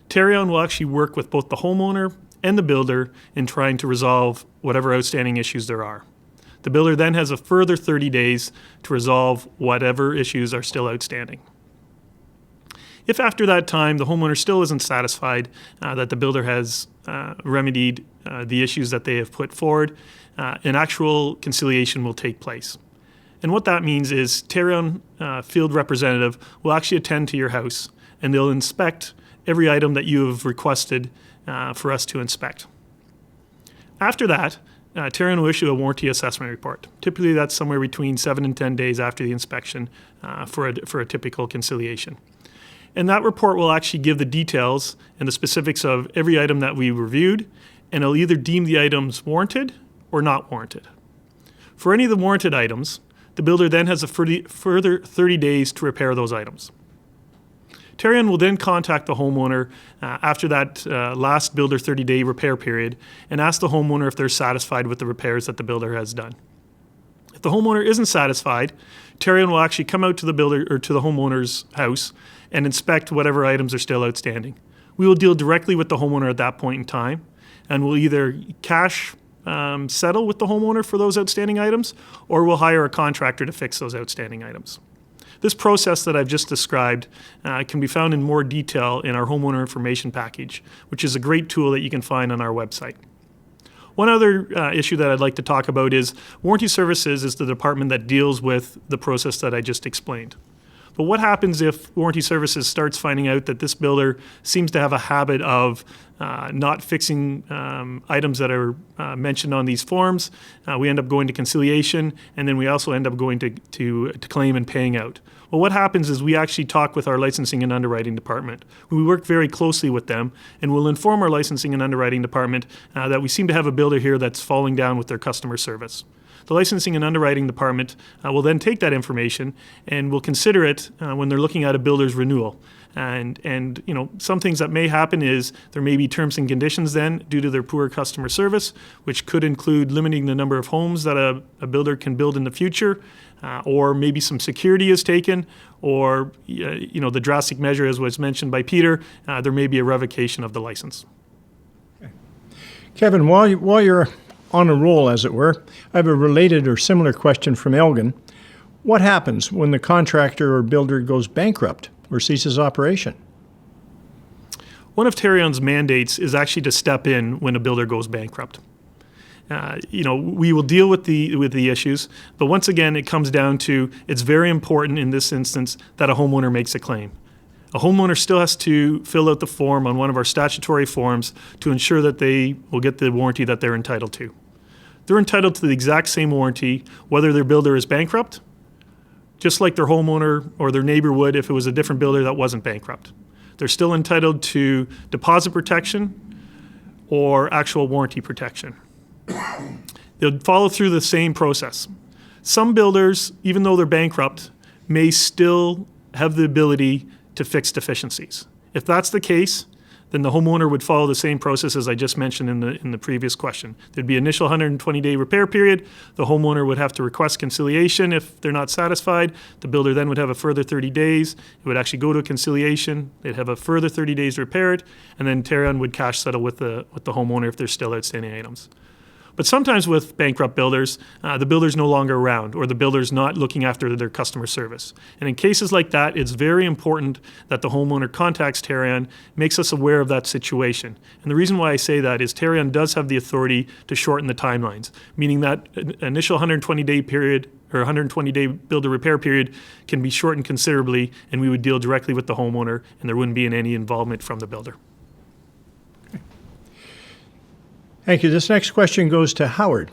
Tarion will actually work with both the homeowner and the builder in trying to resolve whatever outstanding issues there are. The builder then has a further 30 days to resolve whatever issues are still outstanding. If after that time the homeowner still isn't satisfied that the builder has remedied the issues that they have put forward, an actual conciliation will take place. And what that means is Tarion field representative will actually attend to your house, and they'll inspect every item that you have requested for us to inspect. After that, Tarion will issue a warranty assessment report. Typically that's somewhere between 7 and 10 days after the inspection for a typical conciliation. And that report will actually give the details and the specifics of every item that we reviewed, and it'll either deem the items warranted or not warranted. For any of the warranted items, the builder then has a further 30 days to repair those items. Tarion will then contact the homeowner after that last builder 30-day repair period and ask the homeowner if they're satisfied with the repairs that the builder has done. If the homeowner isn't satisfied, Tarion will actually come out to the builder or to the homeowner's house and inspect whatever items are still outstanding. We will deal directly with the homeowner at that point in time, and we'll either cash settle with the homeowner for those outstanding items, or we'll hire a contractor to fix those outstanding items. This process that I've just described can be found in more detail in our homeowner information package, which is a great tool that you can find on our website. One other issue that I'd like to talk about is warranty services is the department that deals with the process that I just explained. But what happens if warranty services starts finding out that this builder seems to have a habit of not fixing items that are mentioned on these forms? We end up going to conciliation, and then we also end up going to claim and paying out. Well, what happens is we actually talk with our licensing and underwriting department. We work very closely with them, and we'll inform our licensing and underwriting department that we seem to have a builder here that's falling down with their customer service. The licensing and underwriting department will then take that information and will consider it when they're looking at a builder's renewal. And you know, some things that may happen is there may be terms and conditions then due to their poor customer service, which could include limiting the number of homes that a builder can build in the future, or maybe some security is taken, or you know, the drastic measure, as was mentioned by Peter, there may be a revocation of the license. Kevin, while you're on a roll, as it were, I have a related or similar question from Elgin. What happens when the contractor or builder goes bankrupt or ceases operation? One of Tarion's mandates is actually to step in when a builder goes bankrupt. You know, we will deal with the issues, but once again, it comes down to it's very important in this instance that a homeowner makes a claim. A homeowner still has to fill out the form on one of our statutory forms to ensure that they will get the warranty that they're entitled to. They're entitled to the exact same warranty whether their builder is bankrupt, just like their homeowner or their neighbor would if it was a different builder that wasn't bankrupt. They're still entitled to deposit protection, or actual warranty protection. They'll follow through the same process. Some builders, even though they're bankrupt, may still have the ability to fix deficiencies. If that's the case, then the homeowner would follow the same process as I just mentioned in the previous question. There'd be initial 120-day repair period. The homeowner would have to request conciliation if they're not satisfied. The builder then would have a further 30 days. It would actually go to a conciliation. They'd have a further 30 days to repair it, and then Tarion would cash settle with the homeowner if there's still outstanding items. But sometimes with bankrupt builders, the builder's no longer around, or the builder's not looking after their customer service. And in cases like that, it's very important that the homeowner contacts Tarion, makes us aware of that situation. And the reason why I say that is Tarion does have the authority to shorten the timelines, meaning that initial 120-day period or 120-day builder repair period can be shortened considerably, and we would deal directly with the homeowner, and there wouldn't be any involvement from the builder. Thank you. This next question goes to Howard.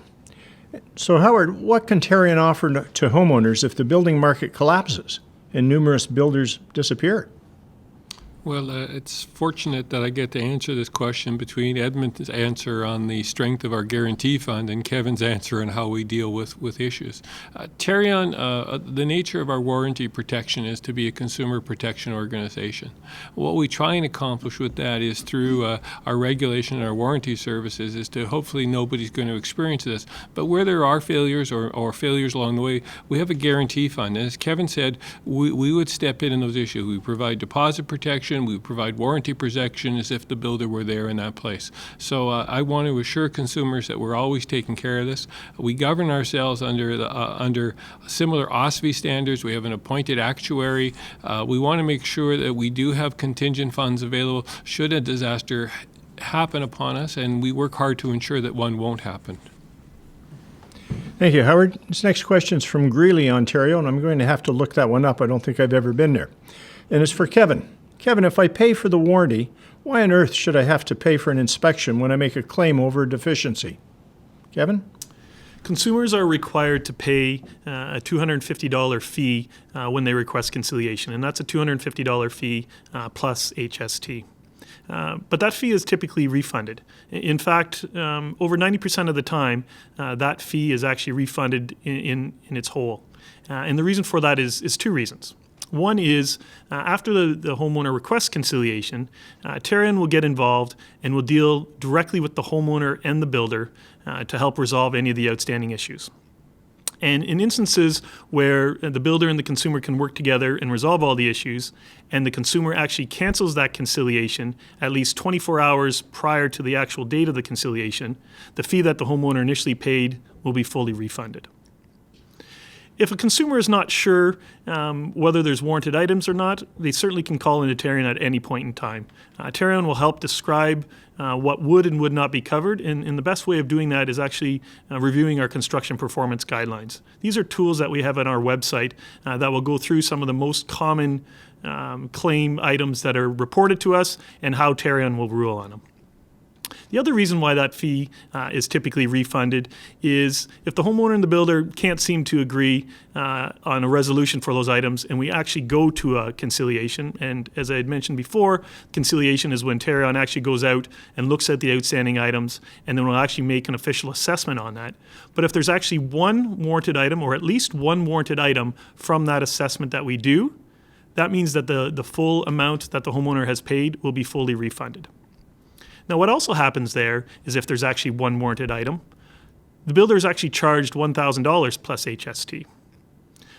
So Howard, what can Tarion offer to homeowners if the building market collapses and numerous builders disappear? Well, it's fortunate that I get to answer this question between Edmund's answer on the strength of our guarantee fund and Kevin's answer on how we deal with issues. Tarion, the nature of our warranty protection is to be a consumer protection organization. What we try and accomplish with that is through our regulation and our warranty services is to hopefully nobody's going to experience this. But where there are failures or failures along the way, we have a guarantee fund. And as Kevin said, we would step in those issues. We provide deposit protection. We provide warranty protection as if the builder were there in that place. So I want to assure consumers that we're always taking care of this. We govern ourselves under similar OSFI standards. We have an appointed actuary. We want to make sure that we do have contingent funds available should a disaster happen upon us, and we work hard to ensure that one won't happen. Thank you, Howard. This next question is from Greeley, Ontario, and I'm going to have to look that one up. I don't think I've ever been there. And it's for Kevin. Kevin, if I pay for the warranty, why on earth should I have to pay for an inspection when I make a claim over a deficiency? Kevin? Consumers are required to pay a $250 fee when they request conciliation, and that's a $250 fee plus HST. But that fee is typically refunded. In fact, over 90% of the time, that fee is actually refunded in its whole. And the reason for that is two reasons. One is after the homeowner requests conciliation, Tarion will get involved and will deal directly with the homeowner and the builder to help resolve any of the outstanding issues. And in instances where the builder and the consumer can work together and resolve all the issues, and the consumer actually cancels that conciliation at least 24 hours prior to the actual date of the conciliation, the fee that the homeowner initially paid will be fully refunded. If a consumer is not sure whether there's warranted items or not, they certainly can call into Tarion at any point in time. Tarion will help describe what would and would not be covered, and the best way of doing that is actually reviewing our construction performance guidelines. These are tools that we have on our website that will go through some of the most common claim items that are reported to us and how Tarion will rule on them. The other reason why that fee is typically refunded is if the homeowner and the builder can't seem to agree on a resolution for those items, and we actually go to a conciliation. And as I had mentioned before, conciliation is when Tarion actually goes out and looks at the outstanding items, and then we'll actually make an official assessment on that. But if there's actually one warranted item, or at least one warranted item from that assessment that we do, that means that the full amount that the homeowner has paid will be fully refunded. Now, what also happens there is if there's actually one warranted item, the builder is actually charged $1,000 plus HST.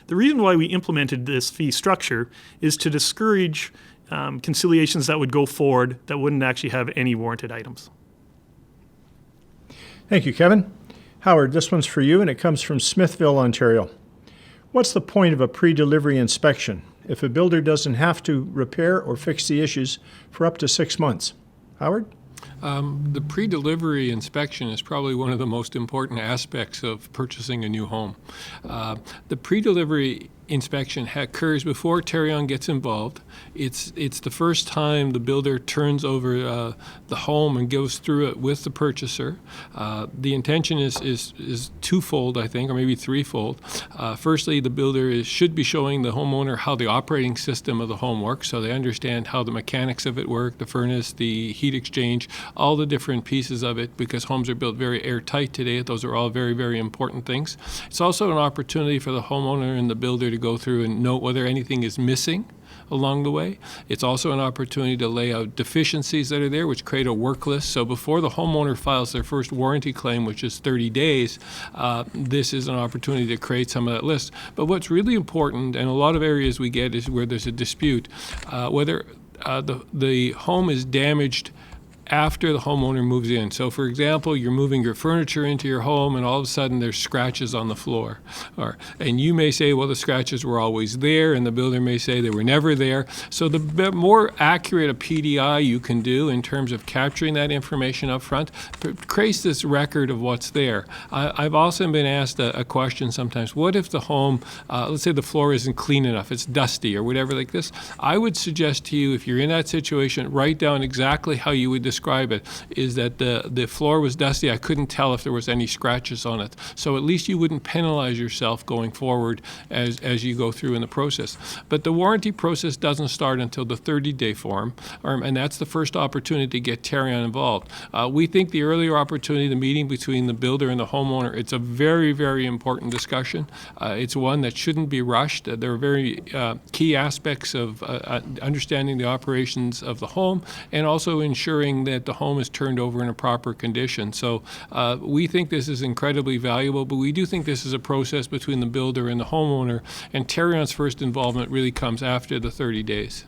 The reason why we implemented this fee structure is to discourage conciliations that would go forward that wouldn't actually have any warranted items. Thank you, Kevin. Howard, this one's for you, and it comes from Smithville, Ontario. What's the point of a pre-delivery inspection if a builder doesn't have to repair or fix the issues for up to 6 months? Howard? The pre-delivery inspection is probably one of the most important aspects of purchasing a new home. The pre-delivery inspection occurs before Tarion gets involved. It's the first time the builder turns over the home and goes through it with the purchaser. The intention is twofold, I think, or maybe threefold. Firstly, the builder should be showing the homeowner how the operating system of the home works, so they understand how the mechanics of it work, the furnace, the heat exchange, all the different pieces of it, because homes are built very airtight today. Those are all very, very important things. It's also an opportunity for the homeowner and the builder to go through and note whether anything is missing along the way. It's also an opportunity to lay out deficiencies that are there, which create a work list. So before the homeowner files their first warranty claim, which is 30 days, this is an opportunity to create some of that list. But what's really important, and a lot of areas we get is where there's a dispute, whether the home is damaged after the homeowner moves in. So for example, you're moving your furniture into your home and all of a sudden there's scratches on the floor. And you may say, well, the scratches were always there, and the builder may say they were never there. So the more accurate a PDI you can do in terms of capturing that information up front creates this record of what's there. I've also been asked a question sometimes, what if the home, let's say the floor isn't clean enough, it's dusty or whatever like this? I would suggest to you, if you're in that situation, write down exactly how you would describe it, is that the floor was dusty. I couldn't tell if there was any scratches on it. So at least you wouldn't penalize yourself going forward as you go through in the process. But the warranty process doesn't start until the 30-day form, and that's the first opportunity to get Tarion involved. We think the earlier opportunity, the meeting between the builder and the homeowner, it's a very, very important discussion. It's one that shouldn't be rushed. There are very key aspects of understanding the operations of the home and also ensuring that the home is turned over in a proper condition. So we think this is incredibly valuable, but we do think this is a process between the builder and the homeowner, and Tarion's first involvement really comes after the 30 days.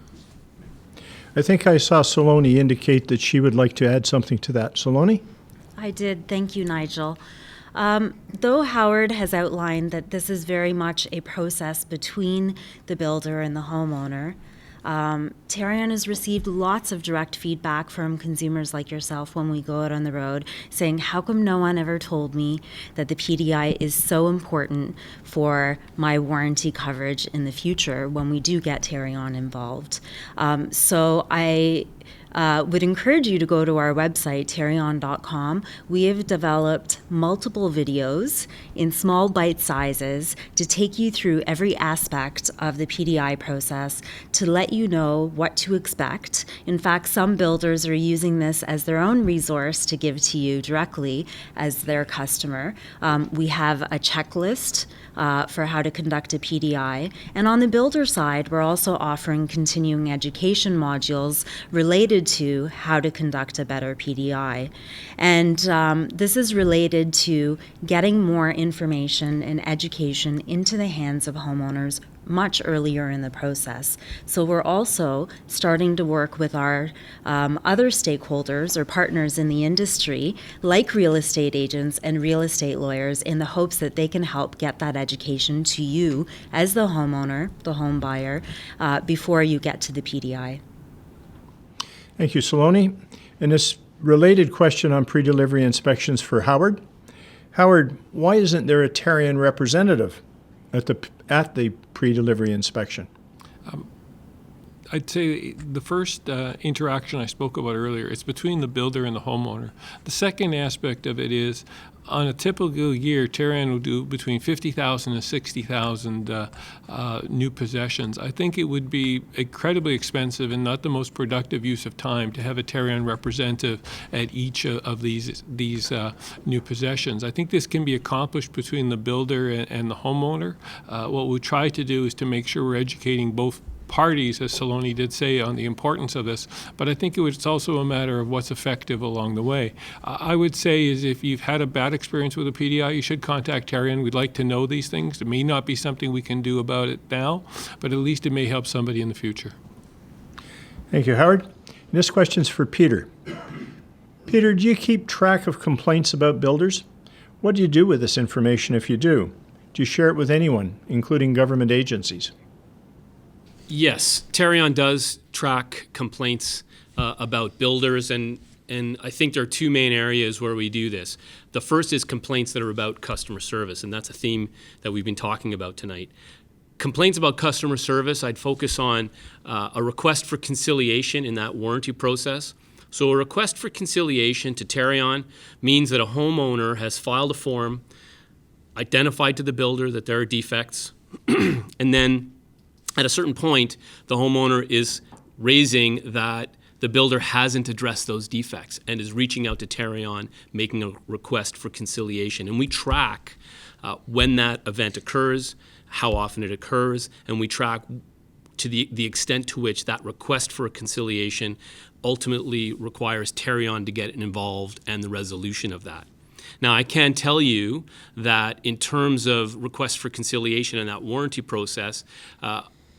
I think I saw Saloni indicate that she would like to add something to that. Saloni? I did. Thank you, Nigel. Though Howard has outlined that this is very much a process between the builder and the homeowner, Tarion has received lots of direct feedback from consumers like yourself when we go out on the road saying, how come no one ever told me that the PDI is so important for my warranty coverage in the future when we do get Tarion involved? So I would encourage you to go to our website, tarion.com. We have developed multiple videos in small bite sizes to take you through every aspect of the PDI process to let you know what to expect. In fact, some builders are using this as their own resource to give to you directly as their customer. We have a checklist for how to conduct a PDI. And on the builder side, we're also offering continuing education modules related to how to conduct a better PDI. And this is related to getting more information and education into the hands of homeowners much earlier in the process. So we're also starting to work with our other stakeholders or partners in the industry, like real estate agents and real estate lawyers, in the hopes that they can help get that education to you as the homeowner, the home buyer, before you get to the PDI. Thank you, Saloni. And this related question on pre-delivery inspections for Howard. Howard, why isn't there a Tarion representative at the pre-delivery inspection? I'd say the first interaction I spoke about earlier, it's between the builder and the homeowner. The second aspect of it is, on a typical year, Tarion will do between 50,000 and 60,000 new possessions. I think it would be incredibly expensive and not the most productive use of time to have a Tarion representative at each of these new possessions. I think this can be accomplished between the builder and the homeowner. What we try to do is to make sure we're educating both parties, as Saloni did say, on the importance of this, but I think it's also a matter of what's effective along the way. I would say is if you've had a bad experience with a PDI, you should contact Tarion. We'd like to know these things. It may not be something we can do about it now, but at least it may help somebody in the future. Thank you, Howard. This question's for Peter. Peter, do you keep track of complaints about builders? What do you do with this information if you do? Do you share it with anyone, including government agencies? Yes, Tarion does track complaints about builders, and I think there are two main areas where we do this. The first is complaints that are about customer service, and that's a theme that we've been talking about tonight. Complaints about customer service, I'd focus on a request for conciliation in that warranty process. So a request for conciliation to Tarion means that a homeowner has filed a form, identified to the builder that there are defects, and then at a certain point, the homeowner is raising that the builder hasn't addressed those defects and is reaching out to Tarion, making a request for conciliation. And we track when that event occurs, how often it occurs, and we track to the extent to which that request for a conciliation ultimately requires Tarion to get involved and the resolution of that. Now, I can tell you that in terms of requests for conciliation in that warranty process,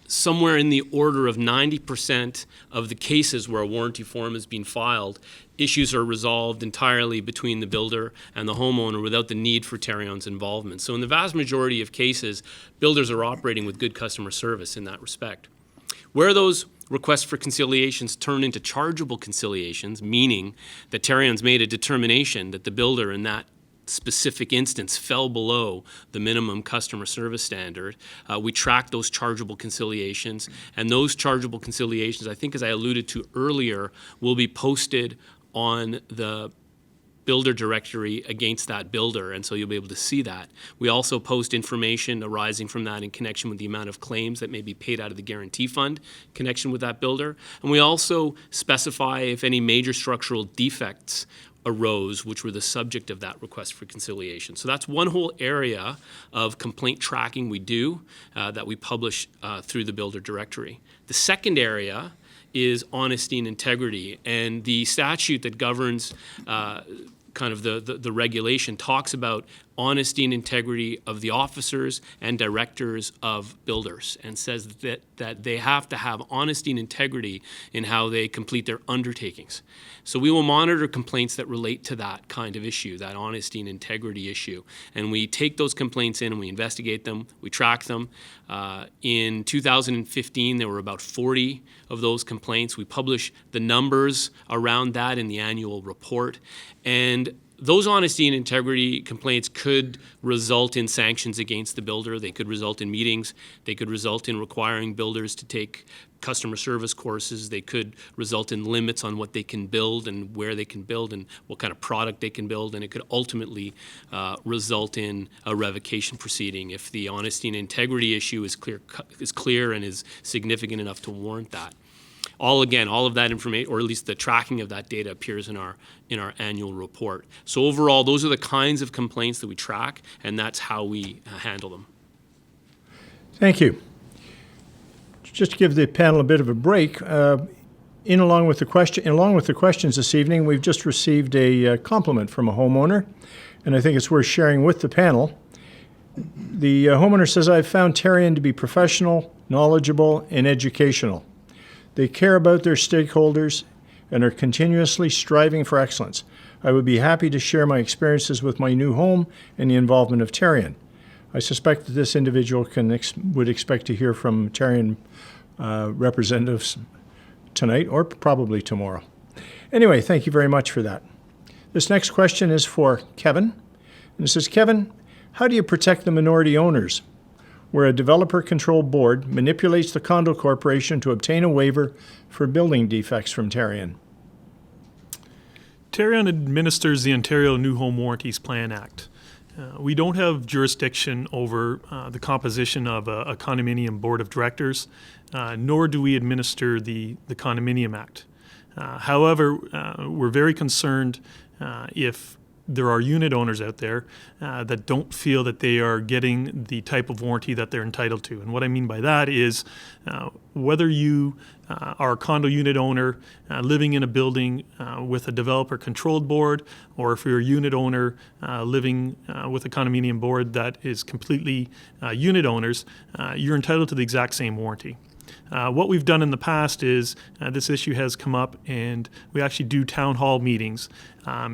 somewhere in the order of 90% of the cases where a warranty form is being filed, issues are resolved entirely between the builder and the homeowner without the need for Tarion's involvement. So in the vast majority of cases, builders are operating with good customer service in that respect. Where those requests for conciliations turn into chargeable conciliations, meaning that Tarion's made a determination that the builder in that specific instance fell below the minimum customer service standard, we track those chargeable conciliations, and those chargeable conciliations, I think as I alluded to earlier, will be posted on the builder directory against that builder, and so you'll be able to see that. We also post information arising from that in connection with the amount of claims that may be paid out of the guarantee fund in connection with that builder. And we also specify if any major structural defects arose, which were the subject of that request for conciliation. So that's one whole area of complaint tracking we do that we publish through the builder directory. The second area is honesty and integrity, and the statute that governs kind of the regulation talks about honesty and integrity of the officers and directors of builders, and says that they have to have honesty and integrity in how they complete their undertakings. So we will monitor complaints that relate to that kind of issue, that honesty and integrity issue. And we take those complaints in and we investigate them, we track them. In 2015, there were about 40 of those complaints. We publish the numbers around that in the annual report. And those honesty and integrity complaints could result in sanctions against the builder. They could result in meetings. They could result in requiring builders to take customer service courses. They could result in limits on what they can build and where they can build and what kind of product they can build. And it could ultimately result in a revocation proceeding if the honesty and integrity issue is clear and is significant enough to warrant that. All of that information, or at least the tracking of that data, appears in our annual report. So overall, those are the kinds of complaints that we track, and that's how we handle them. Thank you. Just to give the panel a bit of a break, along with the questions this evening, we've just received a compliment from a homeowner, and I think it's worth sharing with the panel. The homeowner says, "I've found Tarion to be professional, knowledgeable, and educational. They care about their stakeholders and are continuously striving for excellence. I would be happy to share my experiences with my new home and the involvement of Tarion." I suspect that this individual would expect to hear from Tarion representatives tonight or probably tomorrow. Anyway, thank you very much for that. This next question is for Kevin. And it says, "Kevin, how do you protect the minority owners where a developer-controlled board manipulates the condo corporation to obtain a waiver for building defects from Tarion?" Tarion administers the Ontario New Home Warranties Plan Act. We don't have jurisdiction over the composition of a condominium board of directors, nor do we administer the Condominium Act. However, we're very concerned if there are unit owners out there that don't feel that they are getting the type of warranty that they're entitled to. And what I mean by that is whether you are a condo unit owner living in a building with a developer-controlled board, or if you're a unit owner living with a condominium board that is completely unit owners, you're entitled to the exact same warranty. What we've done in the past is this issue has come up, and we actually do town hall meetings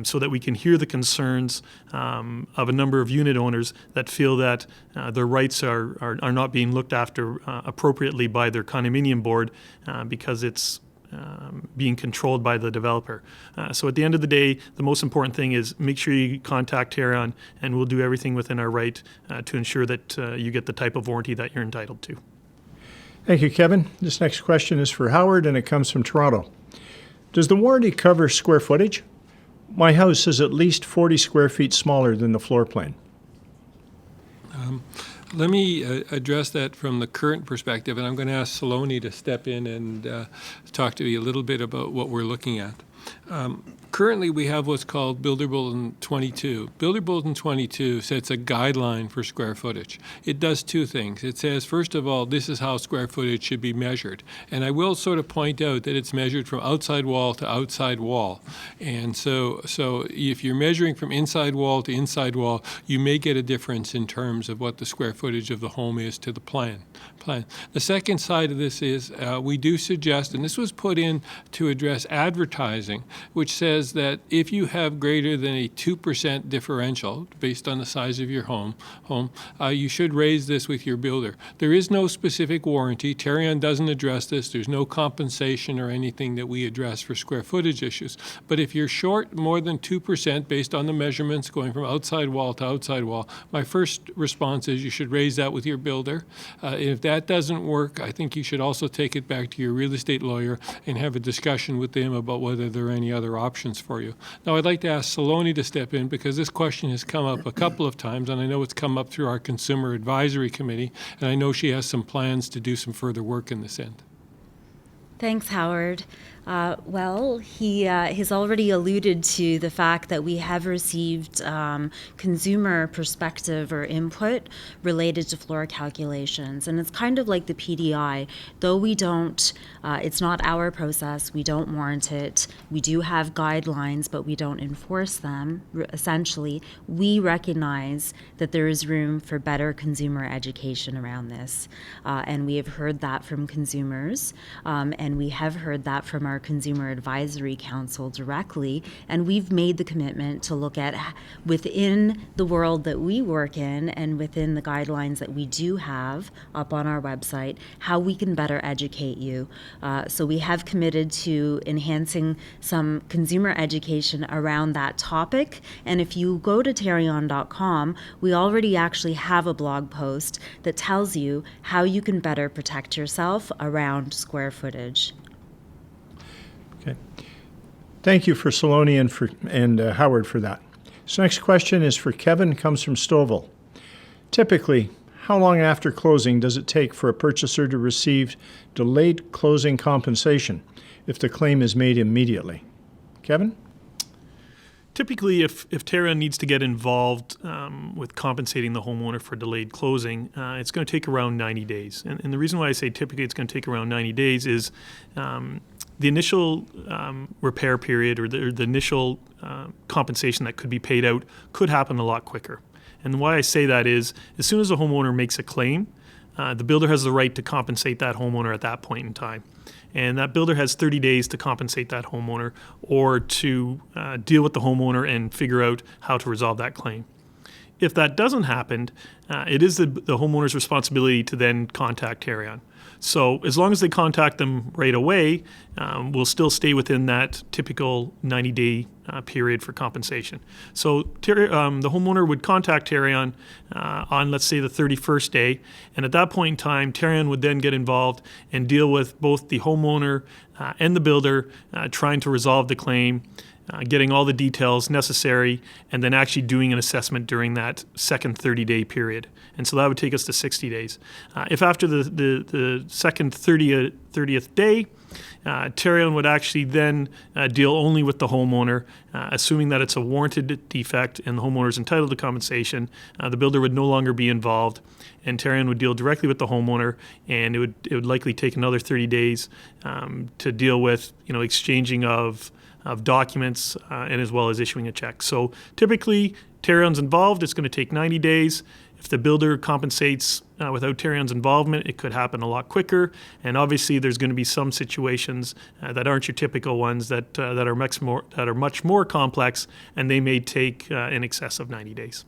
so that we can hear the concerns of a number of unit owners that feel that their rights are not being looked after appropriately by their condominium board because it's being controlled by the developer. So at the end of the day, the most important thing is make sure you contact Tarion, and we'll do everything within our right to ensure that you get the type of warranty that you're entitled to. Thank you, Kevin. This next question is for Howard, and it comes from Toronto. Does the warranty cover square footage? My house is at least 40 square feet smaller than the floor plan. Let me address that from the current perspective, and I'm going to ask Saloni to step in and talk to you a little bit about what we're looking at. Currently, we have what's called Builder Bulletin 22. Builder Bulletin 22 sets a guideline for square footage. It does two things. It says, first of all, this is how square footage should be measured. And I will sort of point out that it's measured from outside wall to outside wall. And so if you're measuring from inside wall to inside wall, you may get a difference in terms of what the square footage of the home is to the plan. The second side of this is we do suggest, and this was put in to address advertising, which says that if you have greater than a 2% differential based on the size of your home, you should raise this with your builder. There is no specific warranty. Tarion doesn't address this. There's no compensation or anything that we address for square footage issues. But if you're short more than 2% based on the measurements going from outside wall to outside wall, my first response is you should raise that with your builder. If that doesn't work, I think you should also take it back to your real estate lawyer and have a discussion with them about whether there are any other options for you. Now, I'd like to ask Saloni to step in because this question has come up a couple of times, and I know it's come up through our Consumer Advisory Committee, and I know she has some plans to do some further work in this end. Thanks, Howard. Well, he has already alluded to the fact that we have received consumer perspective or input related to floor calculations. And it's kind of like the PDI. Though we don't, it's not our process, we don't warrant it. We do have guidelines, but we don't enforce them. Essentially, we recognize that there is room for better consumer education around this. And we have heard that from consumers, and we have heard that from our Consumer Advisory Council directly, and we've made the commitment to look at within the world that we work in and within the guidelines that we do have up on our website, how we can better educate you. So we have committed to enhancing some consumer education around that topic, and if you go to tarion.com, we already actually have a blog post that tells you how you can better protect yourself around square footage. Okay. Thank you for Saloni and Howard for that. So next question is for Kevin, comes from Stouffville. Typically, how long after closing does it take for a purchaser to receive delayed closing compensation if the claim is made immediately? Kevin? Typically, if Tarion needs to get involved with compensating the homeowner for delayed closing, it's going to take around 90 days. And the reason why I say typically it's going to take around 90 days is the initial repair period or the initial compensation that could be paid out could happen a lot quicker. And why I say that is as soon as a homeowner makes a claim, the builder has the right to compensate that homeowner at that point in time. And that builder has 30 days to compensate that homeowner or to deal with the homeowner and figure out how to resolve that claim. If that doesn't happen, it is the homeowner's responsibility to then contact Tarion. So as long as they contact them right away, we'll still stay within that typical 90-day period for compensation. So the homeowner would contact Tarion on, let's say, the 31st day, and at that point in time, Tarion would then get involved and deal with both the homeowner and the builder trying to resolve the claim, getting all the details necessary, and then actually doing an assessment during that second 30-day period. And so that would take us to 60 days. If after the second 30th day, Tarion would actually then deal only with the homeowner, assuming that it's a warranted defect and the homeowner is entitled to compensation. The builder would no longer be involved, and Tarion would deal directly with the homeowner, and it would likely take another 30 days to deal with exchanging of documents and as well as issuing a check. So typically, Tarion's involved, it's going to take 90 days. If the builder compensates without Tarion's involvement, it could happen a lot quicker. And obviously, there's going to be some situations that aren't your typical ones that are much more complex, and they may take in excess of 90 days.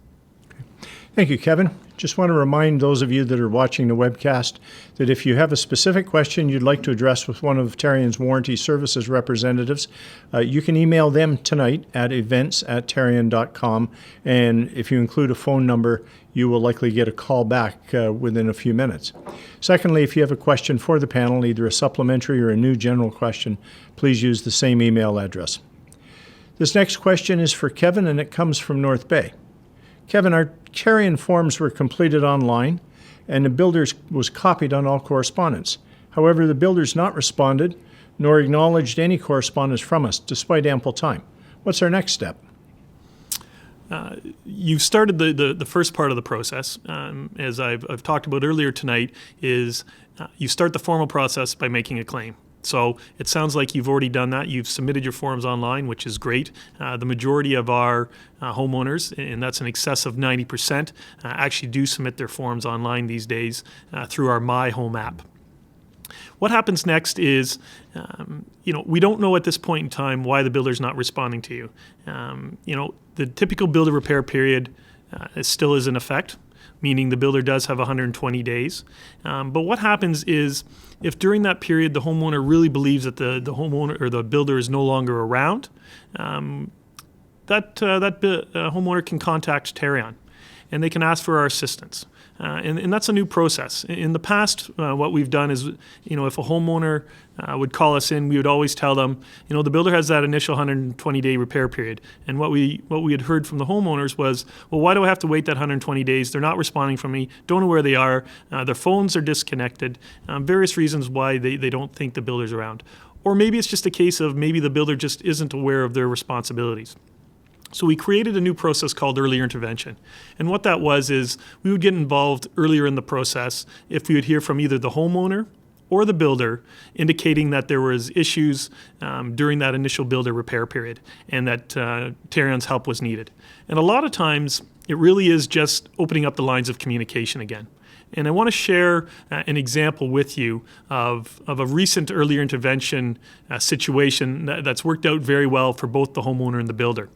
Thank you, Kevin. Just want to remind those of you that are watching the webcast that if you have a specific question you'd like to address with one of Tarion's warranty services representatives, you can email them tonight at events@tarion.com, and if you include a phone number, you will likely get a call back within a few minutes. Secondly, if you have a question for the panel, either a supplementary or a new general question, please use the same email address. This next question is for Kevin, and it comes from North Bay. Kevin, our Tarion forms were completed online, and the builder's was copied on all correspondence. However, the builder's not responded, nor acknowledged any correspondence from us, despite ample time. What's our next step? You've started the first part of the process, as I've talked about earlier tonight, is you start the formal process by making a claim. So it sounds like you've already done that. You've submitted your forms online, which is great. The majority of our homeowners, and that's in excess of 90%, actually do submit their forms online these days through our My Home app. What happens next is, we don't know at this point in time why the builder's not responding to you. The typical builder repair period still is in effect, meaning the builder does have 120 days. But what happens is, if during that period the homeowner really believes that the homeowner or the builder is no longer around, that homeowner can contact Tarion, and they can ask for our assistance. And that's a new process. In the past, what we've done is, if a homeowner would call us in, we would always tell them, the builder has that initial 120-day repair period. And what we had heard from the homeowners was, well, why do I have to wait that 120 days? They're not responding from me, don't know where they are, their phones are disconnected, various reasons why they don't think the builder's around. Or maybe it's just a case of maybe the builder just isn't aware of their responsibilities. So we created a new process called earlier intervention. And what that was is we would get involved earlier in the process if we would hear from either the homeowner or the builder indicating that there was issues during that initial builder repair period and that Tarion's help was needed. And a lot of times it really is just opening up the lines of communication again. And I want to share an example with you of a recent earlier intervention situation that's worked out very well for both the homeowner and the builder.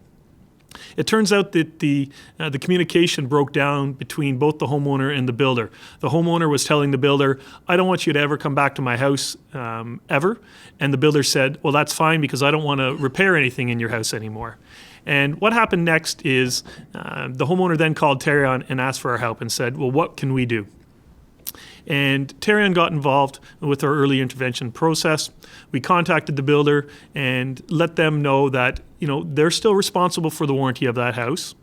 It turns out that the communication broke down between both the homeowner and the builder. The homeowner was telling the builder, I don't want you to ever come back to my house ever. And the builder said, well, that's fine because I don't want to repair anything in your house anymore. And what happened next is the homeowner then called Tarion and asked for our help and said, well, what can we do? And Tarion got involved with our early intervention process. We contacted the builder and let them know that, they're still responsible for the warranty of that house.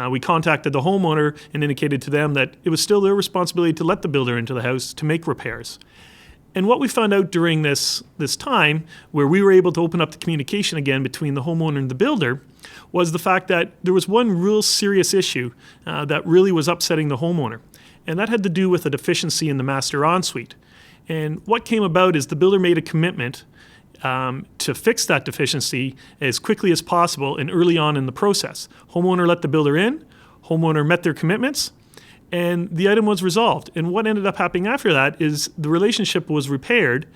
We contacted the homeowner and indicated to them that it was still their responsibility to let the builder into the house to make repairs. And what we found out during this time, where we were able to open up the communication again between the homeowner and the builder, was the fact that there was one real serious issue that really was upsetting the homeowner. And that had to do with a deficiency in the master ensuite. And what came about is the builder made a commitment to fix that deficiency as quickly as possible and early on in the process. Homeowner let the builder in, homeowner met their commitments, and the item was resolved. And what ended up happening after that is the relationship was repaired,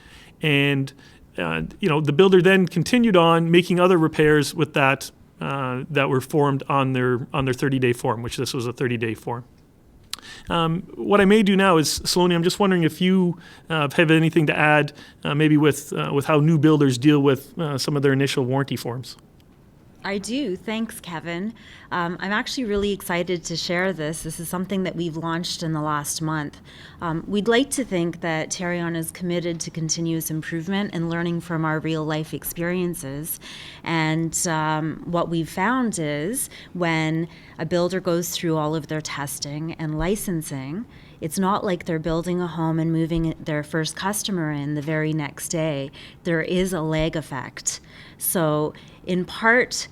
and the builder then continued on making other repairs with that that were formed on their 30-day form, which this was a 30-day form. What I may do now is, Saloni, I'm just wondering if you have anything to add, maybe with how new builders deal with some of their initial warranty forms. I do. Thanks, Kevin. I'm actually really excited to share this. This is something that we've launched in the last month. We'd like to think that Tarion is committed to continuous improvement and learning from our real-life experiences. And what we've found is when a builder goes through all of their testing and licensing, it's not like they're building a home and moving their first customer in the very next day. There is a lag effect. So in part,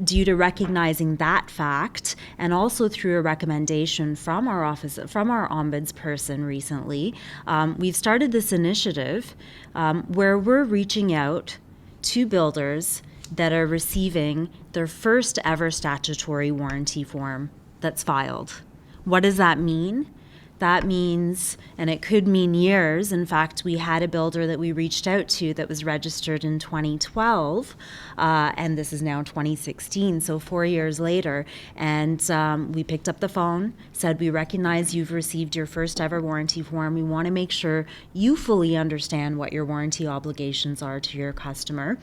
due to recognizing that fact, and also through a recommendation from our office, from our ombudsperson recently, we've started this initiative where we're reaching out to builders that are receiving their first ever statutory warranty form that's filed. What does that mean? That means, and it could mean years. In fact, we had a builder that we reached out to that was registered in 2012, and this is now 2016, so 4 years later. And we picked up the phone, said, we recognize you've received your first ever warranty form. We want to make sure you fully understand what your warranty obligations are to your customer.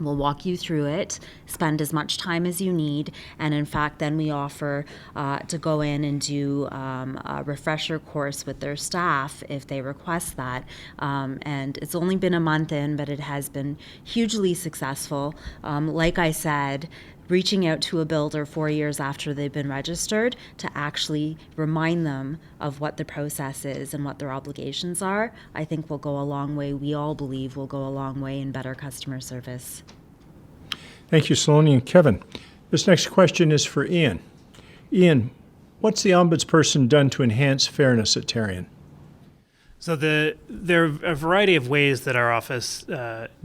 We'll walk you through it, spend as much time as you need, and in fact, then we offer to go in and do a refresher course with their staff if they request that. And it's only been a month in, but it has been hugely successful. Like I said, reaching out to a builder 4 years after they've been registered to actually remind them of what the process is and what their obligations are, I think will go a long way. We all believe will go a long way in better customer service. Thank you, Saloni and Kevin. This next question is for Ian. Ian, what's the Ombudsperson done to enhance fairness at Tarion? So there are a variety of ways that our office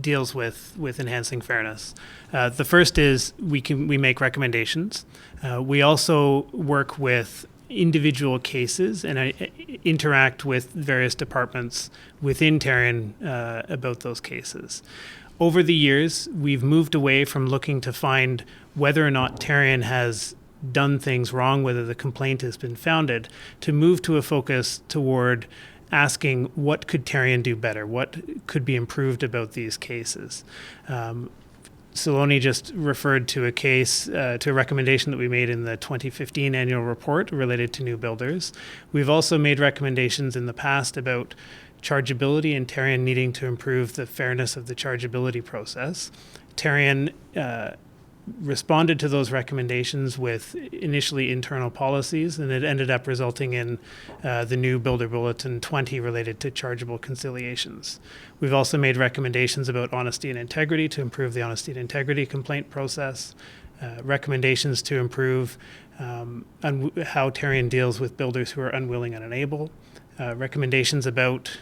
deals with enhancing fairness. The first is we make recommendations. We also work with individual cases and interact with various departments within Tarion about those cases. Over the years, we've moved away from looking to find whether or not Tarion has done things wrong, whether the complaint has been founded, to move to a focus toward asking what could Tarion do better, what could be improved about these cases. Saloni just referred to a case, to a recommendation that we made in the 2015 annual report related to new builders. We've also made recommendations in the past about chargeability and Tarion needing to improve the fairness of the chargeability process. Tarion responded to those recommendations with initially internal policies, and it ended up resulting in the new Builder Bulletin 20 related to chargeable conciliations. We've also made recommendations about honesty and integrity to improve the honesty and integrity complaint process, recommendations to improve how Tarion deals with builders who are unwilling and unable, recommendations about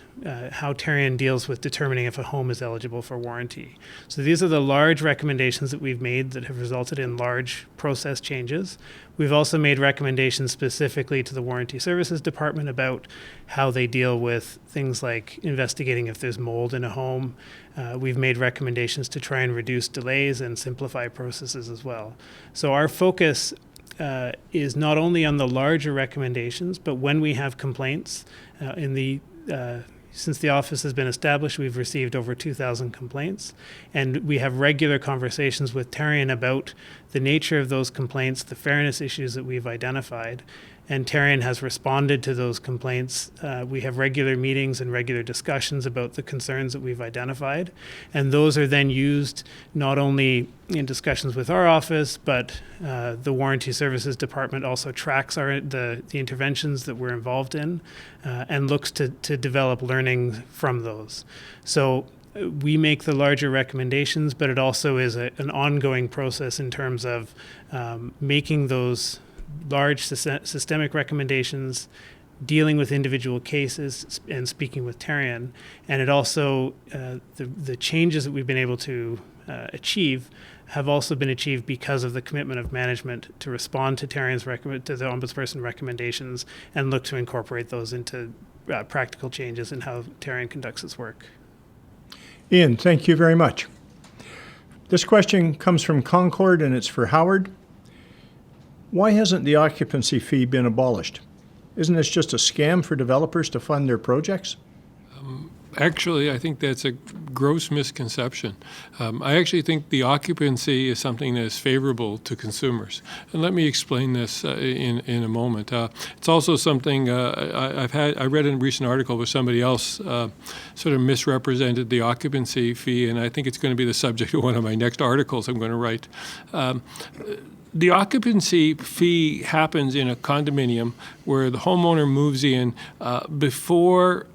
how Tarion deals with determining if a home is eligible for warranty. So these are the large recommendations that we've made that have resulted in large process changes. We've also made recommendations specifically to the Warranty Services Department about how they deal with things like investigating if there's mold in a home. We've made recommendations to try and reduce delays and simplify processes as well. So our focus is not only on the larger recommendations, but when we have complaints, since the office has been established, we've received over 2,000 complaints, and we have regular conversations with Tarion about the nature of those complaints, the fairness issues that we've identified, and Tarion has responded to those complaints. We have regular meetings and regular discussions about the concerns that we've identified, and those are then used not only in discussions with our office, but the Warranty Services Department also tracks the interventions that we're involved in and looks to develop learning from those. So we make the larger recommendations, but it also is an ongoing process in terms of making those large systemic recommendations, dealing with individual cases and speaking with Tarion. And it also, the changes that we've been able to achieve have also been achieved because of the commitment of management to respond to Tarion's to the Ombudsperson recommendations and look to incorporate those into practical changes in how Tarion conducts its work. Ian, thank you very much. This question comes from Concord, and it's for Howard. Why hasn't the occupancy fee been abolished? Isn't this just a scam for developers to fund their projects? Actually, I think that's a gross misconception. I actually think the occupancy is something that is favorable to consumers. And let me explain this in a moment. It's also something I read in a recent article where somebody else sort of misrepresented the occupancy fee, and I think it's going to be the subject of one of my next articles I'm going to write. The occupancy fee happens in a condominium where the homeowner moves in before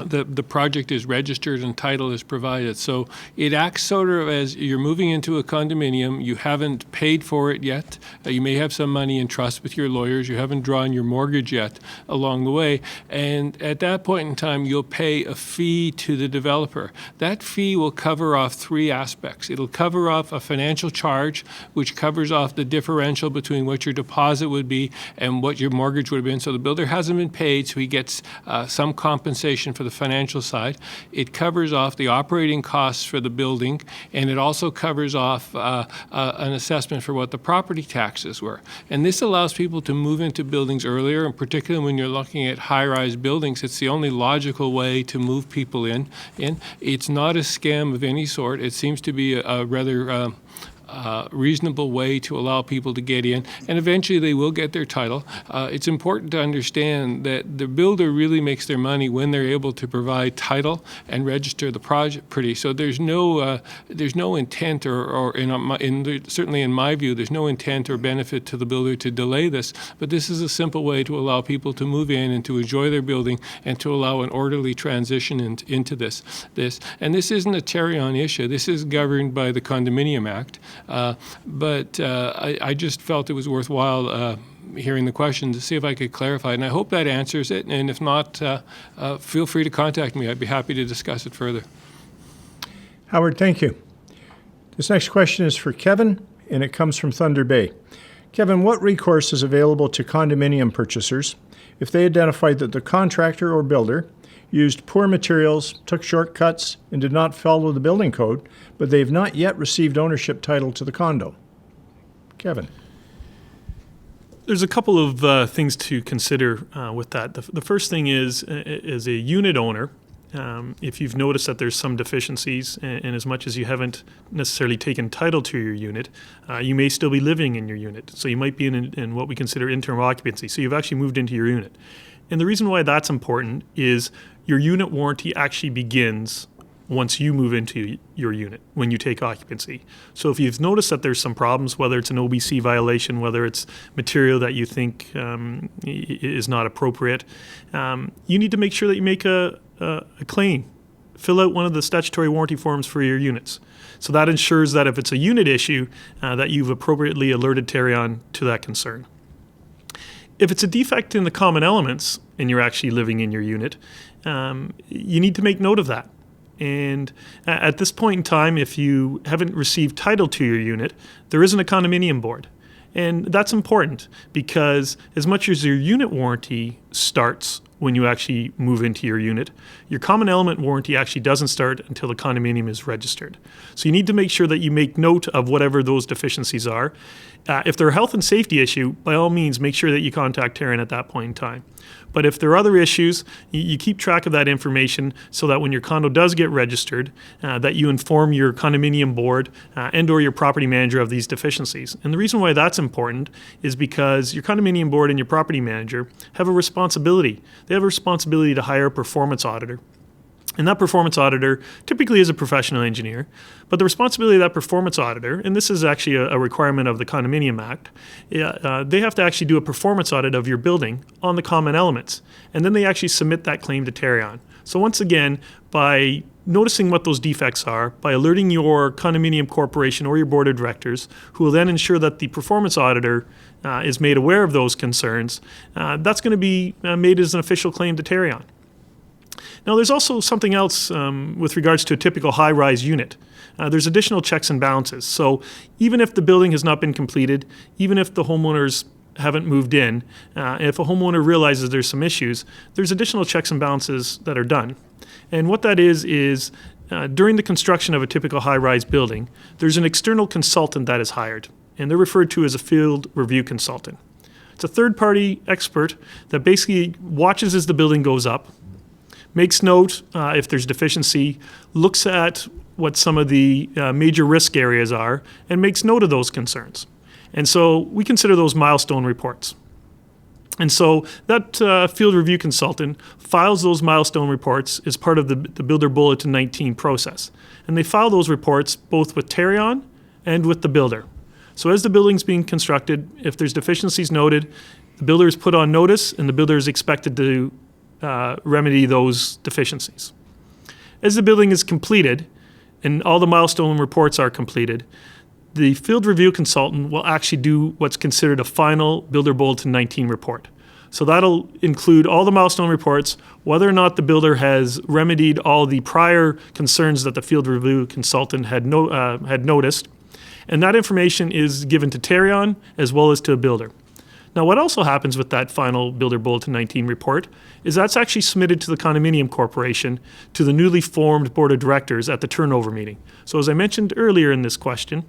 the project is registered and title is provided. So it acts sort of as you're moving into a condominium. You haven't paid for it yet. You may have some money in trust with your lawyers. You haven't drawn your mortgage yet along the way. And at that point in time, you'll pay a fee to the developer. That fee will cover off three aspects. It'll cover off a financial charge, which covers off the differential between what your deposit would be and what your mortgage would have been. So the builder hasn't been paid, so he gets some compensation for the financial side. It covers off the operating costs for the building, and it also covers off an assessment for what the property taxes were. And this allows people to move into buildings earlier, and particularly when you're looking at high-rise buildings, it's the only logical way to move people in. It's not a scam of any sort. It seems to be a rather reasonable way to allow people to get in, and eventually they will get their title. It's important to understand that the builder really makes their money when they're able to provide title and register the property. So there's no intent, or certainly in my view, there's no intent or benefit to the builder to delay this. But this is a simple way to allow people to move in and to enjoy their building and to allow an orderly transition into this. And this isn't a Tarion issue. This is governed by the Condominium Act. But I just felt it was worthwhile hearing the question to see if I could clarify it. And I hope that answers it. And if not, feel free to contact me. I'd be happy to discuss it further. Howard, thank you. This next question is for Kevin, and it comes from Thunder Bay. Kevin, what recourse is available to condominium purchasers if they identified that the contractor or builder used poor materials, took shortcuts, and did not follow the building code, but they have not yet received ownership title to the condo? Kevin. There's a couple of things to consider with that. The first thing is, as a unit owner, if you've noticed that there's some deficiencies, and as much as you haven't necessarily taken title to your unit, you may still be living in your unit. So you might be in what we consider interim occupancy. So you've actually moved into your unit. And the reason why that's important is your unit warranty actually begins once you move into your unit, when you take occupancy. So if you've noticed that there's some problems, whether it's an OBC violation, whether it's material that you think is not appropriate, you need to make sure that you make a claim. Fill out one of the statutory warranty forms for your units. So that ensures that if it's a unit issue, that you've appropriately alerted Tarion to that concern. If it's a defect in the common elements and you're actually living in your unit, you need to make note of that. And at this point in time, if you haven't received title to your unit, there isn't a condominium board. And that's important because as much as your unit warranty starts when you actually move into your unit, your common element warranty actually doesn't start until the condominium is registered. So you need to make sure that you make note of whatever those deficiencies are. If they're a health and safety issue, by all means, make sure that you contact Tarion at that point in time. But if there are other issues, you keep track of that information so that when your condo does get registered, that you inform your condominium board and or your property manager of these deficiencies. And the reason why that's important is because your condominium board and your property manager have a responsibility. They have a responsibility to hire a performance auditor. And that performance auditor typically is a professional engineer, but the responsibility of that performance auditor, and this is actually a requirement of the Condominium Act, they have to actually do a performance audit of your building on the common elements, and then they actually submit that claim to Tarion. So once again, by noticing what those defects are, by alerting your condominium corporation or your board of directors, who will then ensure that the performance auditor is made aware of those concerns, that's going to be made as an official claim to Tarion. Now, there's also something else with regards to a typical high-rise unit. There's additional checks and balances. So even if the building has not been completed, even if the homeowners haven't moved in, if a homeowner realizes there's some issues, there's additional checks and balances that are done. And what that is during the construction of a typical high-rise building, there's an external consultant that is hired, and they're referred to as a field review consultant. It's a third-party expert that basically watches as the building goes up, makes note if there's deficiency, looks at what some of the major risk areas are, and makes note of those concerns. And so we consider those milestone reports. And so that field review consultant files those milestone reports as part of the Builder Bulletin 19 process. And they file those reports both with Tarion and with the builder. So as the building's being constructed, if there's deficiencies noted, the builder is put on notice and the builder is expected to remedy those deficiencies. As the building is completed and all the milestone reports are completed, the field review consultant will actually do what's considered a final Builder Bulletin 19 report. So that'll include all the milestone reports, whether or not the builder has remedied all the prior concerns that the field review consultant had noticed, and that information is given to Tarion as well as to a builder. Now, what also happens with that final Builder Bulletin 19 report is that's actually submitted to the condominium corporation, to the newly formed board of directors at the turnover meeting. So as I mentioned earlier in this question,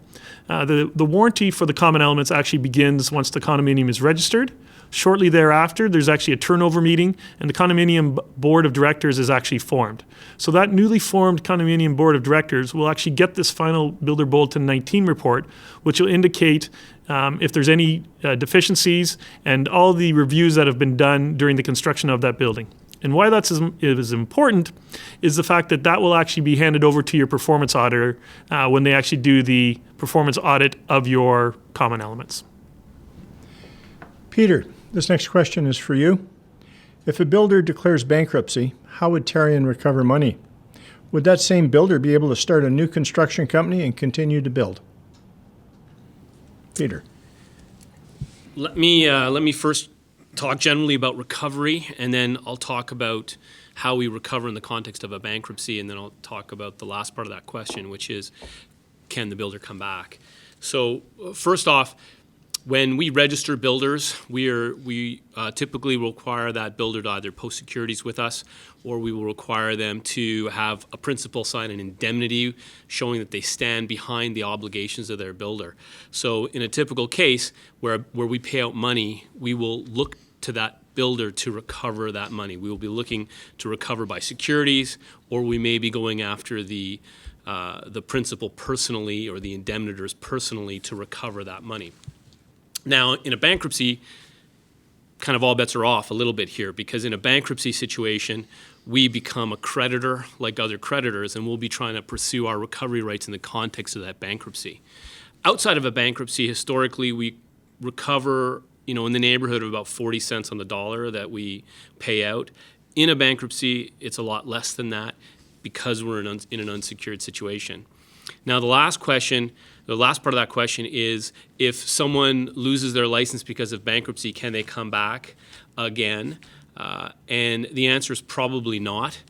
the warranty for the common elements actually begins once the condominium is registered. Shortly thereafter, there's actually a turnover meeting, and the condominium board of directors is actually formed. So that newly formed condominium board of directors will actually get this final Builder Bulletin 19 report, which will indicate if there's any deficiencies and all the reviews that have been done during the construction of that building. And why that's is important is the fact that that will actually be handed over to your performance auditor when they actually do the performance audit of your common elements. Peter, this next question is for you. If a builder declares bankruptcy, how would Tarion recover money? Would that same builder be able to start a new construction company and continue to build? Peter. Let me first talk generally about recovery, and then I'll talk about how we recover in the context of a bankruptcy, and then I'll talk about the last part of that question, which is, can the builder come back? So first off, when we register builders, we typically require that builder to either post securities with us, or we will require them to have a principal sign an indemnity showing that they stand behind the obligations of their builder. So in a typical case where we pay out money, we will look to that builder to recover that money. We will be looking to recover by securities, or we may be going after the principal personally or the indemnitors personally to recover that money. Now, in a bankruptcy, kind of all bets are off a little bit here, because in a bankruptcy situation, we become a creditor like other creditors, and we'll be trying to pursue our recovery rights in the context of that bankruptcy. Outside of a bankruptcy, historically, we recover, in the neighborhood of about 40 cents on the dollar that we pay out. In a bankruptcy, it's a lot less than that because we're in an unsecured situation. Now, the last part of that question is, if someone loses their license because of bankruptcy, can they come back again? And the answer is probably not.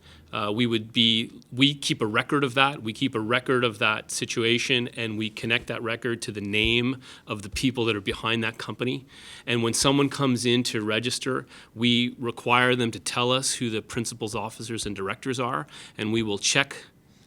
We keep a record of that. We keep a record of that situation, and we connect that record to the name of the people that are behind that company. And when someone comes in to register, we require them to tell us who the principals, officers, and directors are, and we will check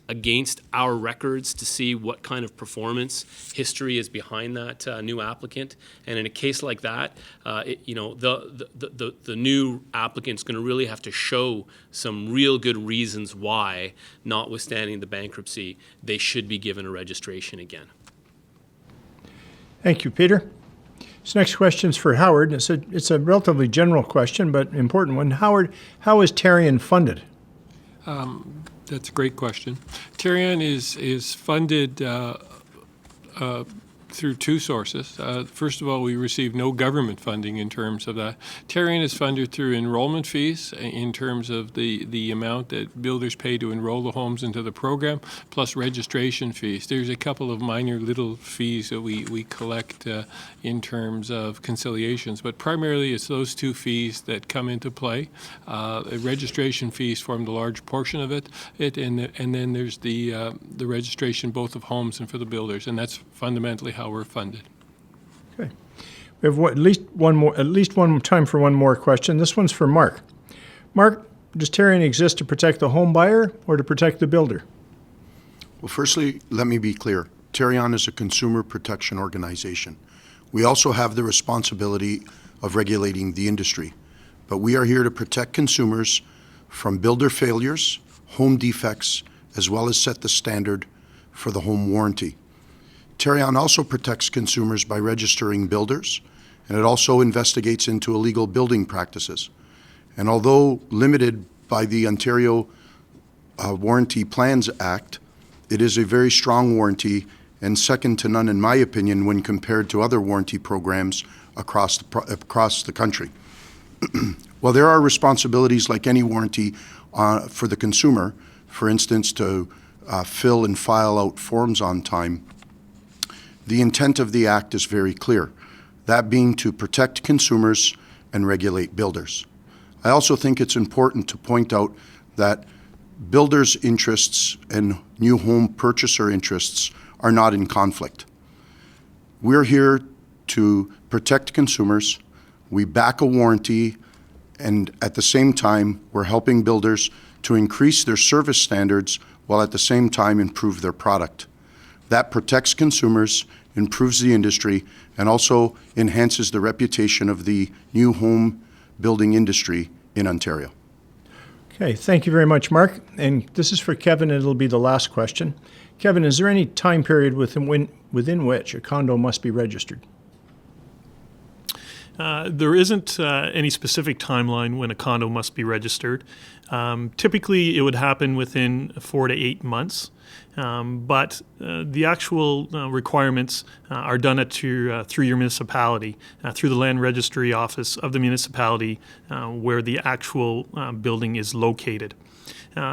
against our records to see what kind of performance history is behind that new applicant. And in a case like that, the new applicant's going to really have to show some real good reasons why, notwithstanding the bankruptcy, they should be given a registration again. Thank you, Peter. This next question is for Howard. It's a relatively general question, but important one. Howard, how is Tarion funded? That's a great question. Tarion is funded through two sources. First of all, we receive no government funding in terms of that. Tarion is funded through enrollment fees in terms of the amount that builders pay to enroll the homes into the program, plus registration fees. There's a couple of minor little fees that we collect in terms of conciliations, but primarily it's those two fees that come into play. Registration fees form the large portion of it, and then there's the registration both of homes and for the builders, and that's fundamentally how we're funded. Okay. We have at least one time for one more question. This one's for Mark. Mark, does Tarion exist to protect the home buyer or to protect the builder? Well, firstly, let me be clear. Tarion is a consumer protection organization. We also have the responsibility of regulating the industry, but we are here to protect consumers from builder failures, home defects, as well as set the standard for the home warranty. Tarion also protects consumers by registering builders, and it also investigates into illegal building practices. And although limited by the Ontario Warranty Plans Act, it is a very strong warranty and second to none, in my opinion, when compared to other warranty programs across the country. While there are responsibilities like any warranty for the consumer, for instance, to fill and file out forms on time, the intent of the Act is very clear, that being to protect consumers and regulate builders. I also think it's important to point out that builders' interests and new home purchaser interests are not in conflict. We're here to protect consumers, we back a warranty, and at the same time, we're helping builders to increase their service standards while at the same time improve their product. That protects consumers, improves the industry, and also enhances the reputation of the new home building industry in Ontario. Okay, thank you very much, Mark. And this is for Kevin, and it'll be the last question. Kevin, is there any time period within which a condo must be registered? There isn't any specific timeline when a condo must be registered. Typically, it would happen within 4 to 8 months, but the actual requirements are done through your municipality, through the land registry office of the municipality where the actual building is located.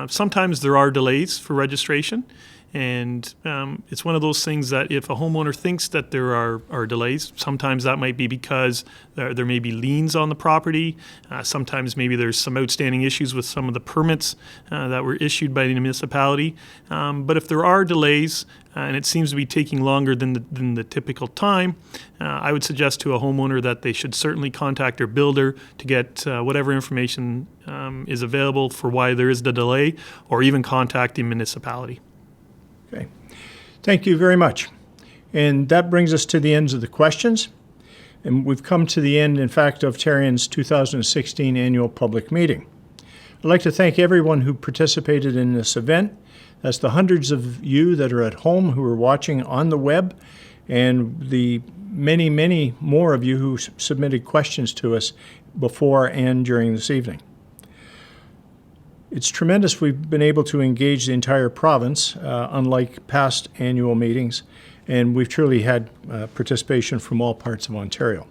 Sometimes there are delays for registration. And it's one of those things that if a homeowner thinks that there are delays, sometimes that might be because there may be liens on the property. Sometimes maybe there's some outstanding issues with some of the permits that were issued by the municipality. But if there are delays and it seems to be taking longer than the typical time, I would suggest to a homeowner that they should certainly contact their builder to get whatever information is available for why there is the delay, or even contact the municipality. Okay. Thank you very much. And that brings us to the ends of the questions. And we've come to the end, in fact, of Tarion's 2016 annual public meeting. I'd like to thank everyone who participated in this event. That's the hundreds of you that are at home who are watching on the web, and the many, many more of you who submitted questions to us before and during this evening. It's tremendous we've been able to engage the entire province, unlike past annual meetings, and we've truly had participation from all parts of Ontario.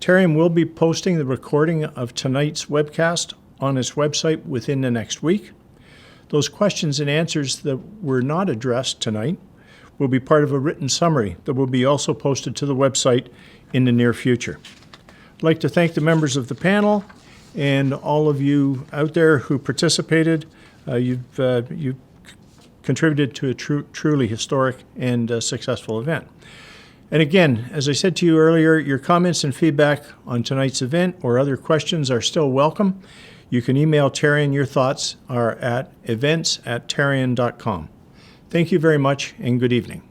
Tarion will be posting the recording of tonight's webcast on its website within the next week. Those questions and answers that were not addressed tonight will be part of a written summary that will be also posted to the website in the near future. I'd like to thank the members of the panel and all of you out there who participated. You've contributed to a truly historic and successful event. And again, as I said to you earlier, your comments and feedback on tonight's event or other questions are still welcome. You can email Tarion. Your thoughts are at events@tarion.com. Thank you very much and good evening.